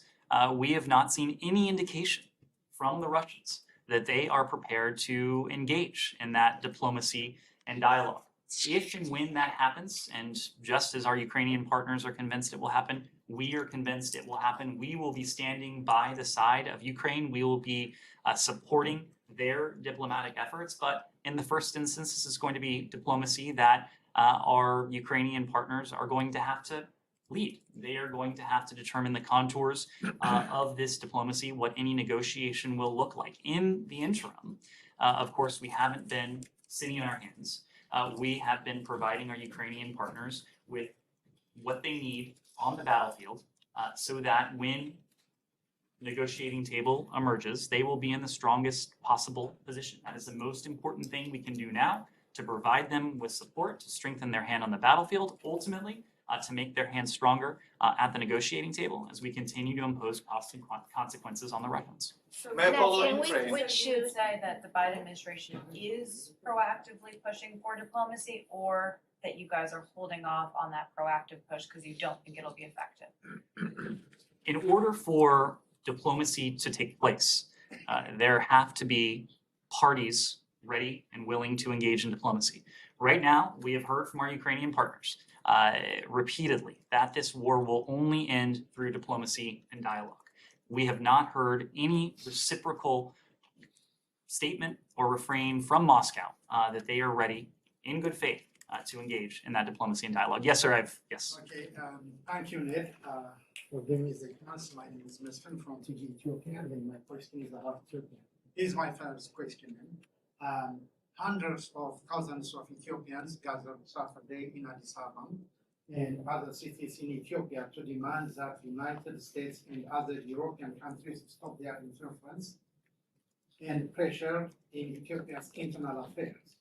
we have not seen any indication from the Russians that they are prepared to engage in that diplomacy and dialogue. If and when that happens, and just as our Ukrainian partners are convinced it will happen, we are convinced it will happen. We will be standing by the side of Ukraine. We will be supporting their diplomatic efforts. But in the first instance, this is going to be diplomacy that our Ukrainian partners are going to have to lead. They are going to have to determine the contours of this diplomacy, what any negotiation will look like. In the interim, of course, we haven't been sitting on our hands. We have been providing our Ukrainian partners with what they need on the battlefield so that when negotiating table emerges, they will be in the strongest possible position. That is the most important thing we can do now, to provide them with support, to strengthen their hand on the battlefield, ultimately to make their hand stronger at the negotiating table as we continue to impose costs and consequences on the Russians. So May I follow can Ukraine? would you say that the Biden administration is proactively pushing for diplomacy, or that you guys are holding off on that proactive push because you don't think it'll be effective? In order for diplomacy to take place, there have to be parties ready and willing to engage in diplomacy. Right now, we have heard from our Ukrainian partners repeatedly that this war will only end through diplomacy and dialogue. We have not heard any reciprocal statement or refrain from Moscow that they are ready, in good faith, to engage in that diplomacy and dialogue. Yes, sir. Yes. Okay, thank you, Ned, for giving me the chance. My name is Mesfin from TG Ethiopia, and my question is about Ethiopia. Here's my first question. Hundreds of thousands of Ethiopians gathered Saturday in Addis Ababa and other cities in Ethiopia to demand that the United States and other European countries stop their interference and pressure in Ethiopia's internal affairs.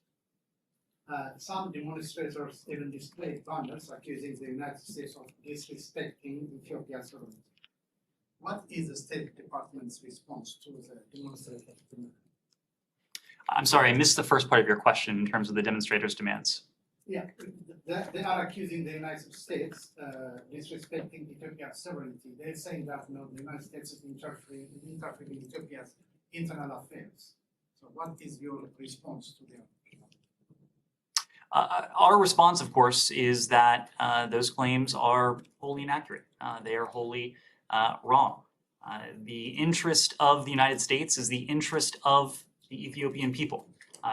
Some demonstrators even displayed banners accusing the United States of disrespecting Ethiopia's sovereignty. What is the State Department's response to the demonstrators' demand? I'm sorry, I missed the first part of your question in terms of the demonstrators' demands. Yeah, they are accusing the United States disrespecting Ethiopia's sovereignty. They're saying that the United States is interfering in Ethiopia's internal affairs. So what is your response to them? Our response, of course, is that those claims are wholly inaccurate. They are wholly wrong. The interest of the United States is the interest of the Ethiopian people,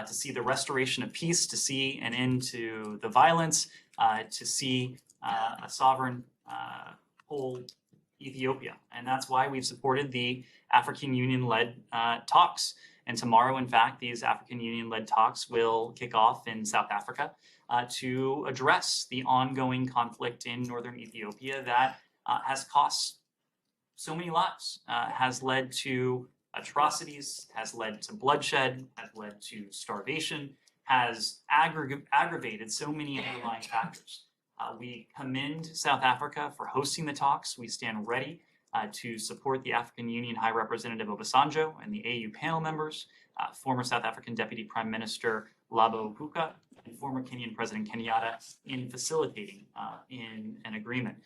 to see the restoration of peace, to see an end to the violence, to see a sovereign, whole Ethiopia. And that's why we've supported the African Union-led talks. And tomorrow, in fact, these African Union-led talks will kick off in South Africa to address the ongoing conflict in northern Ethiopia that has cost so many lives, has led to atrocities, has led to bloodshed, has led to starvation, has aggravated so many underlying factors. We commend South Africa for hosting the talks. We stand ready to support the African Union High Representative Obasanjo and the AU panel members, former South African Deputy Prime Minister Labo Puka, and former Kenyan President Kenyatta in facilitating in an agreement.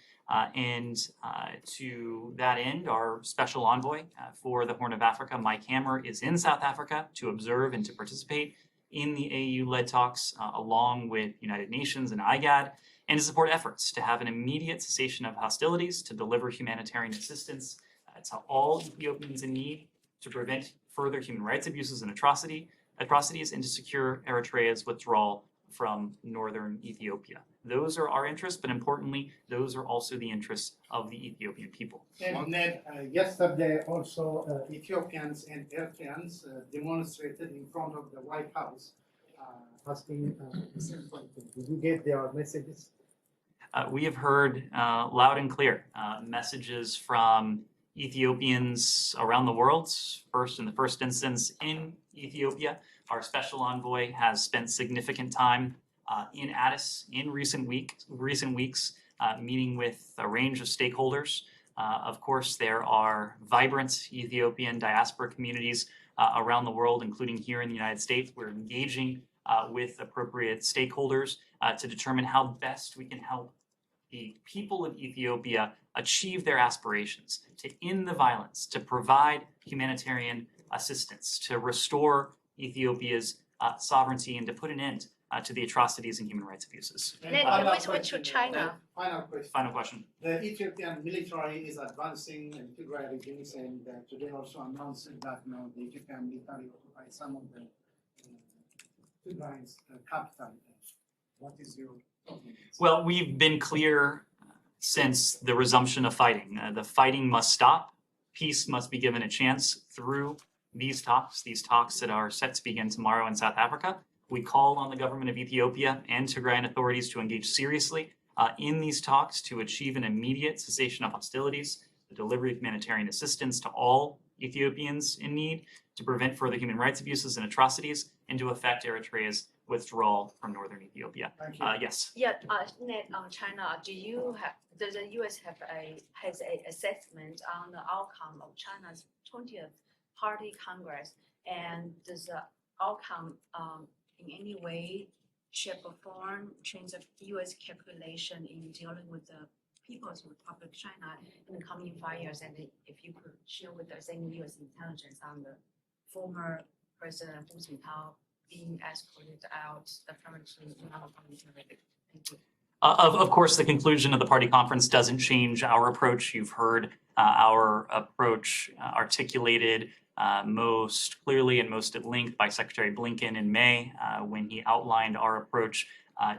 To that end, our special envoy for the Horn of Africa, Mike Hammer, is in South Africa to observe and to participate in the AU-led talks along with United Nations and IGAD, and to support efforts to have an immediate cessation of hostilities, to deliver humanitarian assistance to all Ethiopians in need, to prevent further human rights abuses and atrocities, and to secure Eritrea's withdrawal from northern Ethiopia. Those are our interests, but importantly, those are also the interests of the Ethiopian people. And Ned, yesterday also Ethiopians and Eritreans demonstrated in front of the White House asking the same question. Did you get their messages? We have heard loud and clear messages from Ethiopians around the world. First, in the first instance, in Ethiopia, our special envoy has spent significant time in Addis in recent weeks, meeting with a range of stakeholders. Of course, there are vibrant Ethiopian diaspora communities around the world, including here in the United States. We're engaging with appropriate stakeholders to determine how best we can help the people of Ethiopia achieve their aspirations, to end the violence, to provide humanitarian assistance, to restore Ethiopia's sovereignty, and to put an end to the atrocities and human rights abuses. Which to China. Final question. Final question. The Ethiopian military is advancing in Tigray regions, and today also announced that the Ethiopian military occupied some of the Tigray's capital. What is your thought? Well, we've been clear since the resumption of fighting. The fighting must stop. Peace must be given a chance through these talks that are set to begin tomorrow in South Africa. We call on the government of Ethiopia and Tigrayan authorities to engage seriously in these talks to achieve an immediate cessation of hostilities, the delivery of humanitarian assistance to all Ethiopians in need, to prevent further human rights abuses and atrocities, and to effect Eritrea's withdrawal from northern Ethiopia. Yes. Yeah, Ned, on China, does the U.S. has a assessment on the outcome of China's 20th Party Congress, and does the outcome in any way, shape, or form change the U.S. calculation in dealing with the People's Republic of China in the coming 5 years? And if you could share with us any U.S. intelligence on the former President Hu Jintao being escorted out permanently in our parliament. Thank you. Of course, the conclusion of the party conference doesn't change our approach. You've heard our approach articulated most clearly and most at length by Secretary Blinken in May when he outlined our approach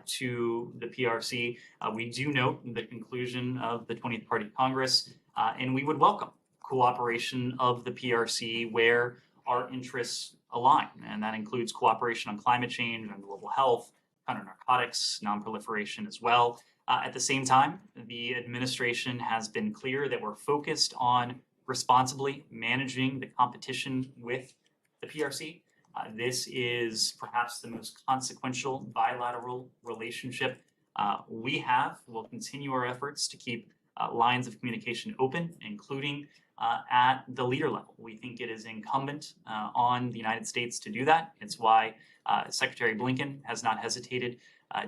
to the PRC. We do note the conclusion of the 20th Party Congress, and we would welcome cooperation of the PRC where our interests align, and that includes cooperation on climate change, on global health, counter narcotics, non-proliferation as well. At the same time, the administration has been clear that we're focused on responsibly managing the competition with the PRC. This is perhaps the most consequential bilateral relationship we have. We'll continue our efforts to keep lines of communication open, including at the leader level. We think it is incumbent on the United States to do that. It's why Secretary Blinken has not hesitated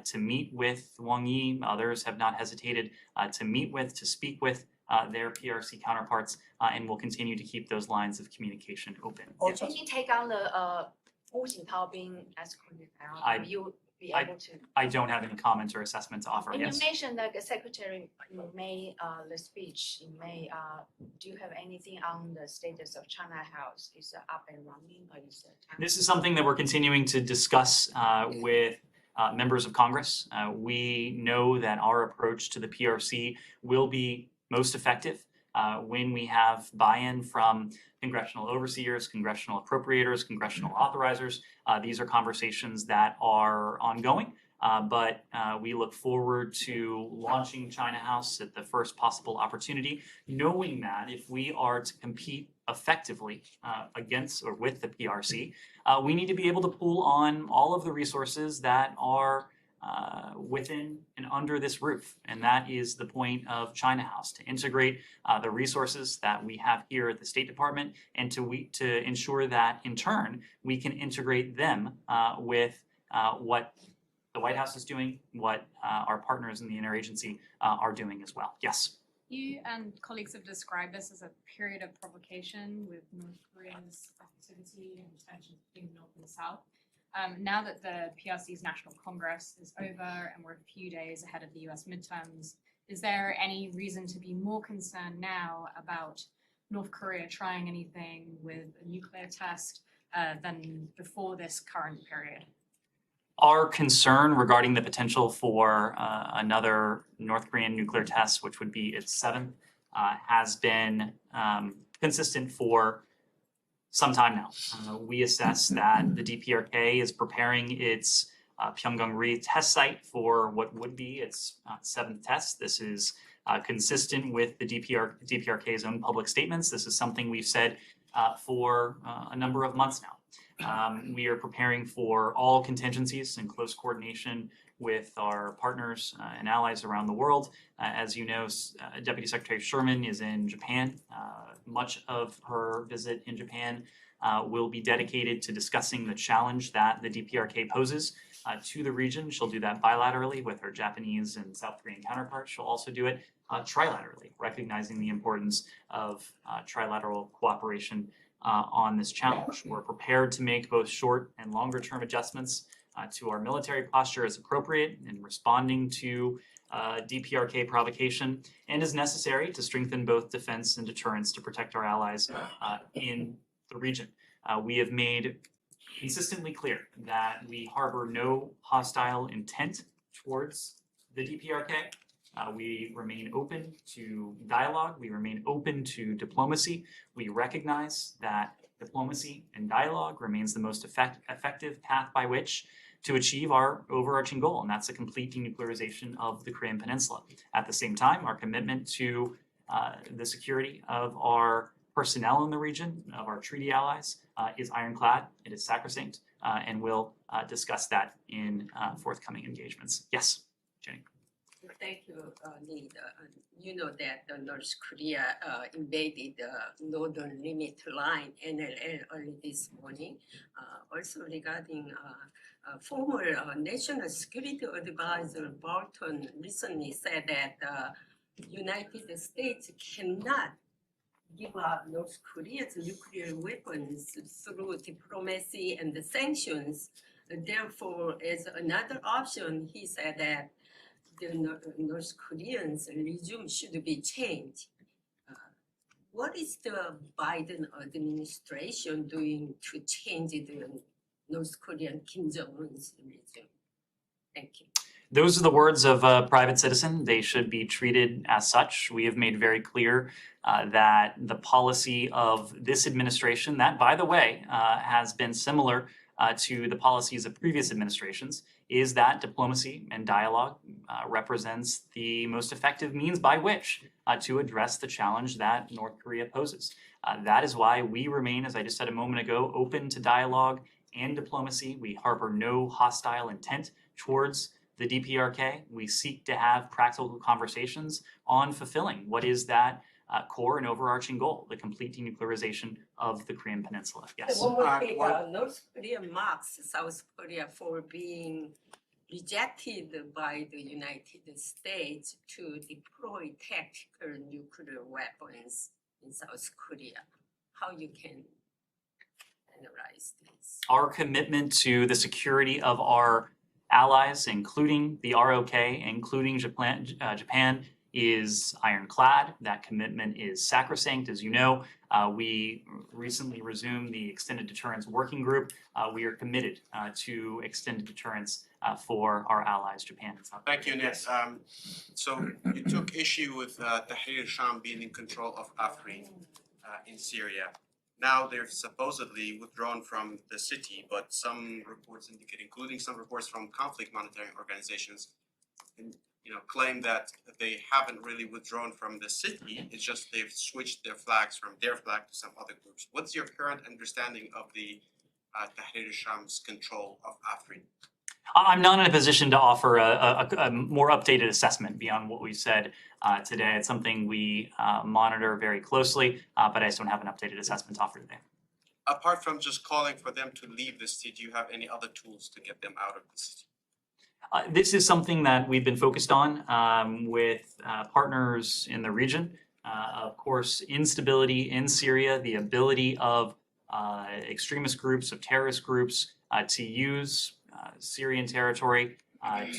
to meet with Wang Yi. Others have not hesitated to speak with their PRC counterparts, and will continue to keep those lines of communication open. Also, can you take on the Wu Jintao being escorted out? Will you be able to? I don't have any comments or assessment to offer. And Yes. you mentioned that the Secretary made the speech in May. Do you have anything on the status of China House? Is it up and running, or is it? This is something that we're continuing to discuss with members of Congress. We know that our approach to the PRC will be most effective when we have buy-in from congressional overseers, congressional appropriators, congressional authorizers. These are conversations that are ongoing, but we look forward to launching China House at the first possible opportunity, knowing that if we are to compete effectively against or with the PRC, we need to be able to pull on all of the resources that are within and under this roof. And that is the point of China House, to integrate the resources that we have here at the State Department, and to ensure that in turn we can integrate them with what the White House is doing, what our partners in the interagency are doing as well. Yes. You and colleagues have described this as a period of provocation with North Korea's activity and tensions between the North and the South. Now that the PRC's National Congress is over and we're a few days ahead of the US midterms, is there any reason to be more concerned now about North Korea trying anything with a nuclear test than before this current period? Our concern regarding the potential for another North Korean nuclear test, which would be its seventh, has been consistent for some time now. We assess that the DPRK is preparing its Pyeonggang-ri test site for what would be its seventh test. This is consistent with the DPRK's own public statements. This is something we've said for a number of months now. We are preparing for all contingencies in close coordination with our partners and allies around the world. As you know, Deputy Secretary Sherman is in Japan. Much of her visit in Japan will be dedicated to discussing the challenge that the DPRK poses to the region. She'll do that bilaterally with her Japanese and South Korean counterparts. She'll also do it trilaterally, recognizing the importance of trilateral cooperation on this challenge. We're prepared to make both short and longer term adjustments to our military posture as appropriate in responding to DPRK provocation, and as necessary to strengthen both defense and deterrence to protect our allies in the region. We have made consistently clear that we harbor no hostile intent towards the DPRK. We remain open to dialogue. We remain open to diplomacy. We recognize that diplomacy and dialogue remains the most effective path by which to achieve our overarching goal, and that's a complete denuclearization of the Korean Peninsula. At the same time, our commitment to the security of our personnel in the region, of our treaty allies, is ironclad. It is sacrosanct, and we'll discuss that in forthcoming engagements. Yes, Jenny. Thank you, Lee. You know that North Korea invaded the northern limit line, NLL, early this morning. Also regarding former National Security Advisor Bolton recently said that the United States cannot give up North Korea's nuclear weapons through diplomacy and the sanctions. Therefore, as another option, he said that the North Koreans' regime should be changed. What is the Biden administration doing to change the North Korean Kim Jong-un's regime? Thank you. Those are the words of a private citizen. They should be treated as such. We have made very clear that the policy of this administration, that, by the way, has been similar to the policies of previous administrations, is that diplomacy and dialogue represents the most effective means by which to address the challenge that North Korea poses. That is why we remain, as I just said a moment ago, open to dialogue and diplomacy. We harbor no hostile intent towards the DPRK. We seek to have practical conversations on fulfilling what is that core and overarching goal, the complete denuclearization of the Korean Peninsula. Yes. One more thing, North Korea mocks South Korea for being rejected by the United States to deploy tactical nuclear weapons in South Korea. How you can analyze this? Our commitment to the security of our allies, including the ROK, including Japan, is ironclad. That commitment is sacrosanct. As you know, we recently resumed the Extended Deterrence Working Group. We are committed to extended deterrence for our allies, Japan and South Korea. Thank you, Ned. So you took issue with Tahrir Sham being in control of Afrin in Syria. Now they're supposedly withdrawn from the city, but some reports indicate, including some reports from conflict monitoring organizations, claim that they haven't really withdrawn from the city. It's just they've switched their flags from their flag to some other groups. What's your current understanding of the Tahrir Sham's control of Afrin? I'm not in a position to offer a more updated assessment beyond what we said today. It's something we monitor very closely, but I just don't have an updated assessment to offer today. Apart from just calling for them to leave the city, do you have any other tools to get them out of the city? This is something that we've been focused on with partners in the region. Of course, instability in Syria, the ability of extremist groups, of terrorist groups to use Syrian territory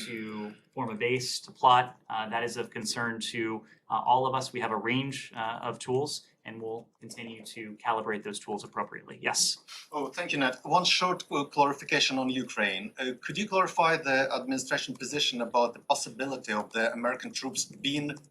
to form a base, to plot, that is of concern to all of us. We have a range of tools, and we'll continue to calibrate those tools appropriately. Yes? Oh, thank you, Ned. One short clarification on Ukraine. Could you clarify the administration position about the possibility of the American troops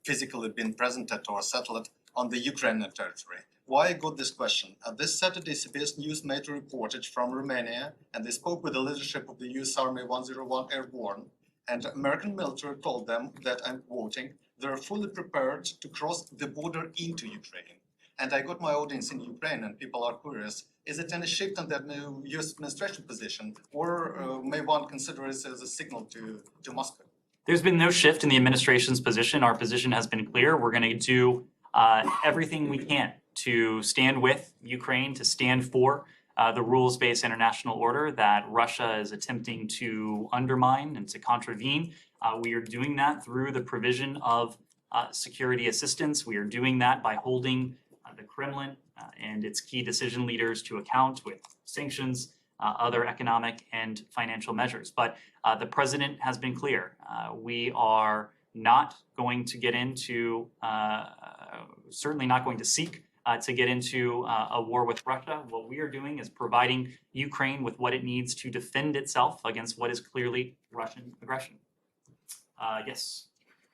physically being present at or settled on the Ukrainian territory? Why I got this question? This Saturday, CBS News made a reportage from Romania, and they spoke with the leadership of the US Army 101 Airborne, and American military told them that, I'm quoting, they're fully prepared to cross the border into Ukraine. And I got my audience in Ukraine, and people are curious, is it any shift in that new US administration position, or may one consider it as a signal to Moscow? There's been no shift in the administration's position. Our position has been clear. We're going to do everything we can to stand with Ukraine, to stand for the rules-based international order that Russia is attempting to undermine and to contravene. We are doing that through the provision of security assistance. We are doing that by holding the Kremlin and its key decision leaders to account with sanctions, other economic and financial measures. But the president has been clear. We are not going to get into, certainly not going to seek to get into a war with Russia. What we are doing is providing Ukraine with what it needs to defend itself against what is clearly Russian aggression. Yes.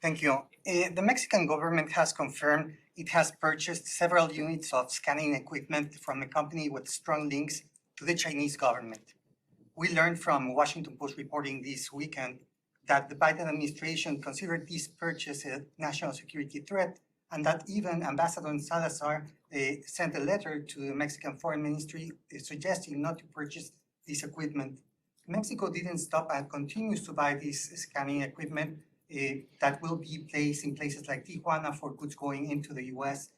Thank you. The Mexican government has confirmed it has purchased several units of scanning equipment from a company with strong links to the Chinese government. We learned from Washington Post reporting this weekend that the Biden administration considered this purchase a national security threat, and that even Ambassador Salazar sent a letter to the Mexican Foreign Ministry suggesting not to purchase this equipment. Mexico didn't stop and continues to buy this scanning equipment that will be placed in places like Tijuana for goods going into the US.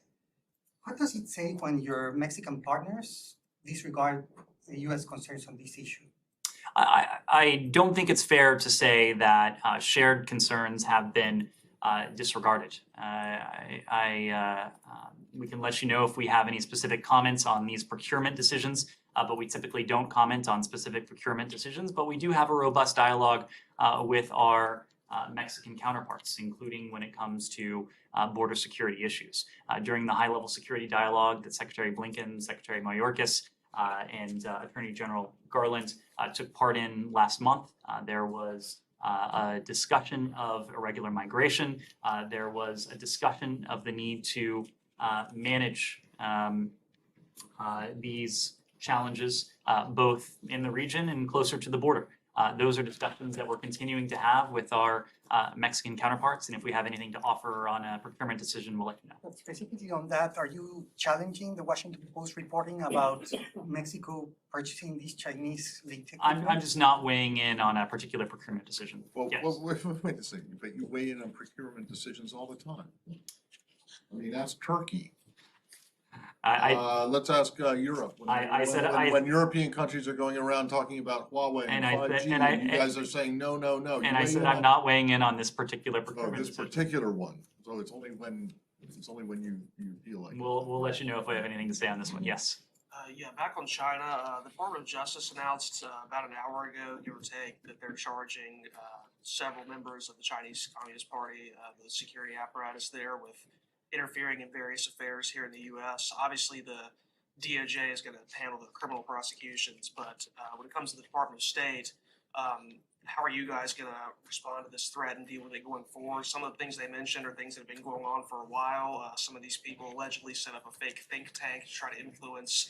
What does it say when your Mexican partners disregard the US concerns on this issue? I don't think it's fair to say that shared concerns have been disregarded. We can let you know if we have any specific comments on these procurement decisions, but we typically don't comment on specific procurement decisions. But we do have a robust dialogue with our Mexican counterparts, including when it comes to border security issues. During the high-level security dialogue that Secretary Blinken, Secretary Mayorkas, and Attorney General Garland took part in last month, there was a discussion of irregular migration. There was a discussion of the need to manage these challenges both in the region and closer to the border. Those are discussions that we're continuing to have with our Mexican counterparts, and if we have anything to offer on a procurement decision, we'll let you know. But specifically on that, are you challenging the Washington Post reporting about Mexico purchasing these Chinese linked equipment? I'm just not weighing in on a particular procurement decision. Well, Yes. wait a second, but you weigh in on procurement decisions all the time. I mean, that's Turkey. Let's ask Europe. When European countries are going around talking about Huawei and 5G, you guys are saying, no, no, no. And I said I'm not weighing in on this particular Oh, procurement this decision. particular one, so it's only when you feel like it. We'll let you know if we have anything to say on this one, yes. Yeah, back on China, the Department of Justice announced about an hour ago, give or take, that they're charging several members of the Chinese Communist Party, the security apparatus there, with interfering in various affairs here in the U.S. Obviously, the DOJ is going to handle the criminal prosecutions, but when it comes to the Department of State, how are you guys going to respond to this threat and deal with it going forward? Some of the things they mentioned are things that have been going on for a while. Some of these people allegedly set up a fake think tank to try to influence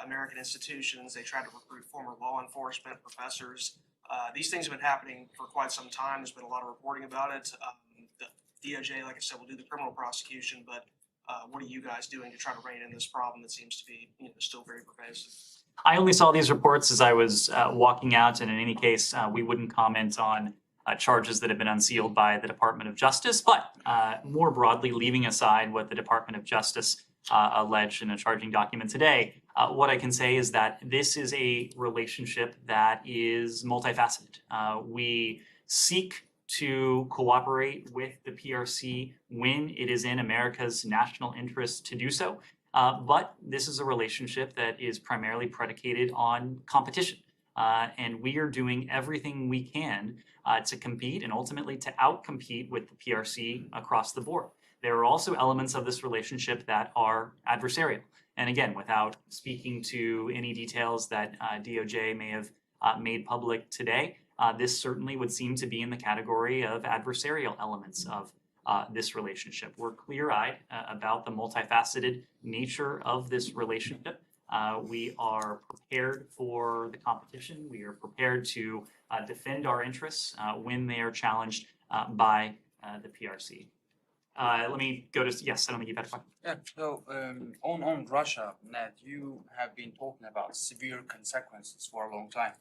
American institutions. They tried to recruit former law enforcement professors. These things have been happening for quite some time. There's been a lot of reporting about it. The DOJ, like I said, will do the criminal prosecution, but what are you guys doing to try to rein in this problem that seems to be still very pervasive? I only saw these reports as I was walking out, and in any case, we wouldn't comment on charges that have been unsealed by the Department of Justice. But more broadly, leaving aside what the Department of Justice alleged in a charging document today, what I can say is that this is a relationship that is multifaceted. We seek to cooperate with the PRC when it is in America's national interest to do so. But this is a relationship that is primarily predicated on competition. And we are doing everything we can to compete and ultimately to outcompete with the PRC across the board. There are also elements of this relationship that are adversarial. And again, without speaking to any details that DOJ may have made public today, this certainly would seem to be in the category of adversarial elements of this relationship. We're clear-eyed about the multifaceted nature of this relationship. We are prepared for the competition. We are prepared to defend our interests when they are challenged by the PRC. Let me go to, yes, I don't think you've had a question. Yeah, so on Russia, Ned, you have been talking about severe consequences for a long time.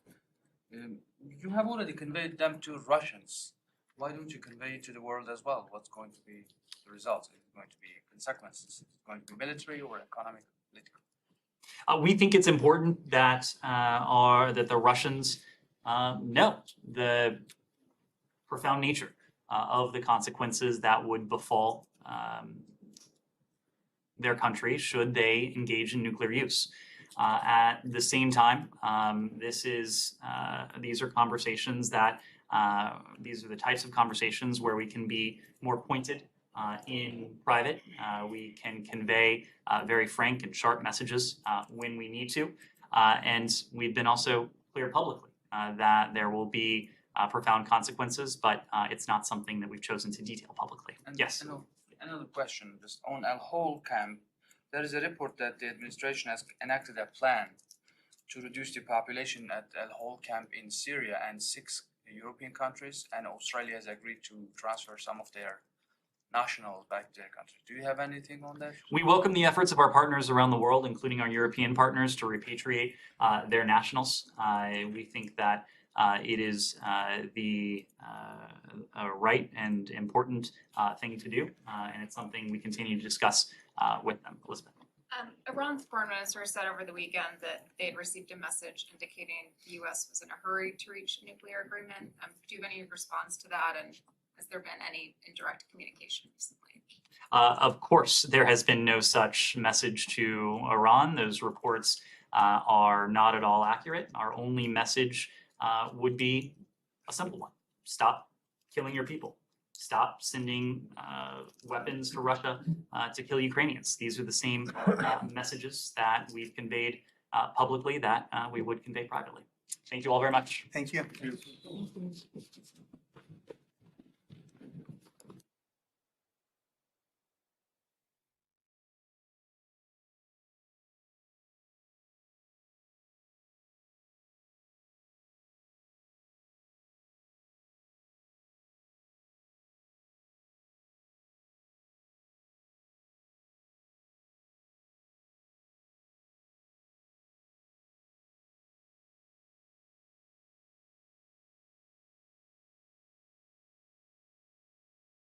You have already conveyed them to Russians. Why don't you convey it to the world as well? What's going to be the result? Is it going to be consequences? Is it going to be military or economic, political? We think it's important that that the Russians know the profound nature of the consequences that would befall their country should they engage in nuclear use. At the same time, these are conversations that these are the types of conversations where we can be more pointed in private. We can convey very frank and sharp messages when we need to. And we've been also clear publicly that there will be profound consequences, but it's not something that we've chosen to detail publicly. And yes. Another question, just on Al-Hol camp, there is a report that the administration has enacted a plan to reduce the population at Al-Hol camp in Syria, and 6 European countries and Australia has agreed to transfer some of their nationals back to their country. Do you have anything on that? We welcome the efforts of our partners around the world, including our European partners, to repatriate their nationals. We think that it is the right and important thing to do, and it's something we continue to discuss with them. Elizabeth. Iran's foreign minister said over the weekend that they had received a message indicating the U.S. was in a hurry to reach a nuclear agreement. Do you have any response to that, and has there been any indirect communication recently? Of course, there has been no such message to Iran. Those reports are not at all accurate. Our only message would be a simple one. Stop killing your people. Stop sending weapons to Russia to kill Ukrainians. These are the same messages that we've conveyed publicly that we would convey privately. Thank you all very much. Thank you.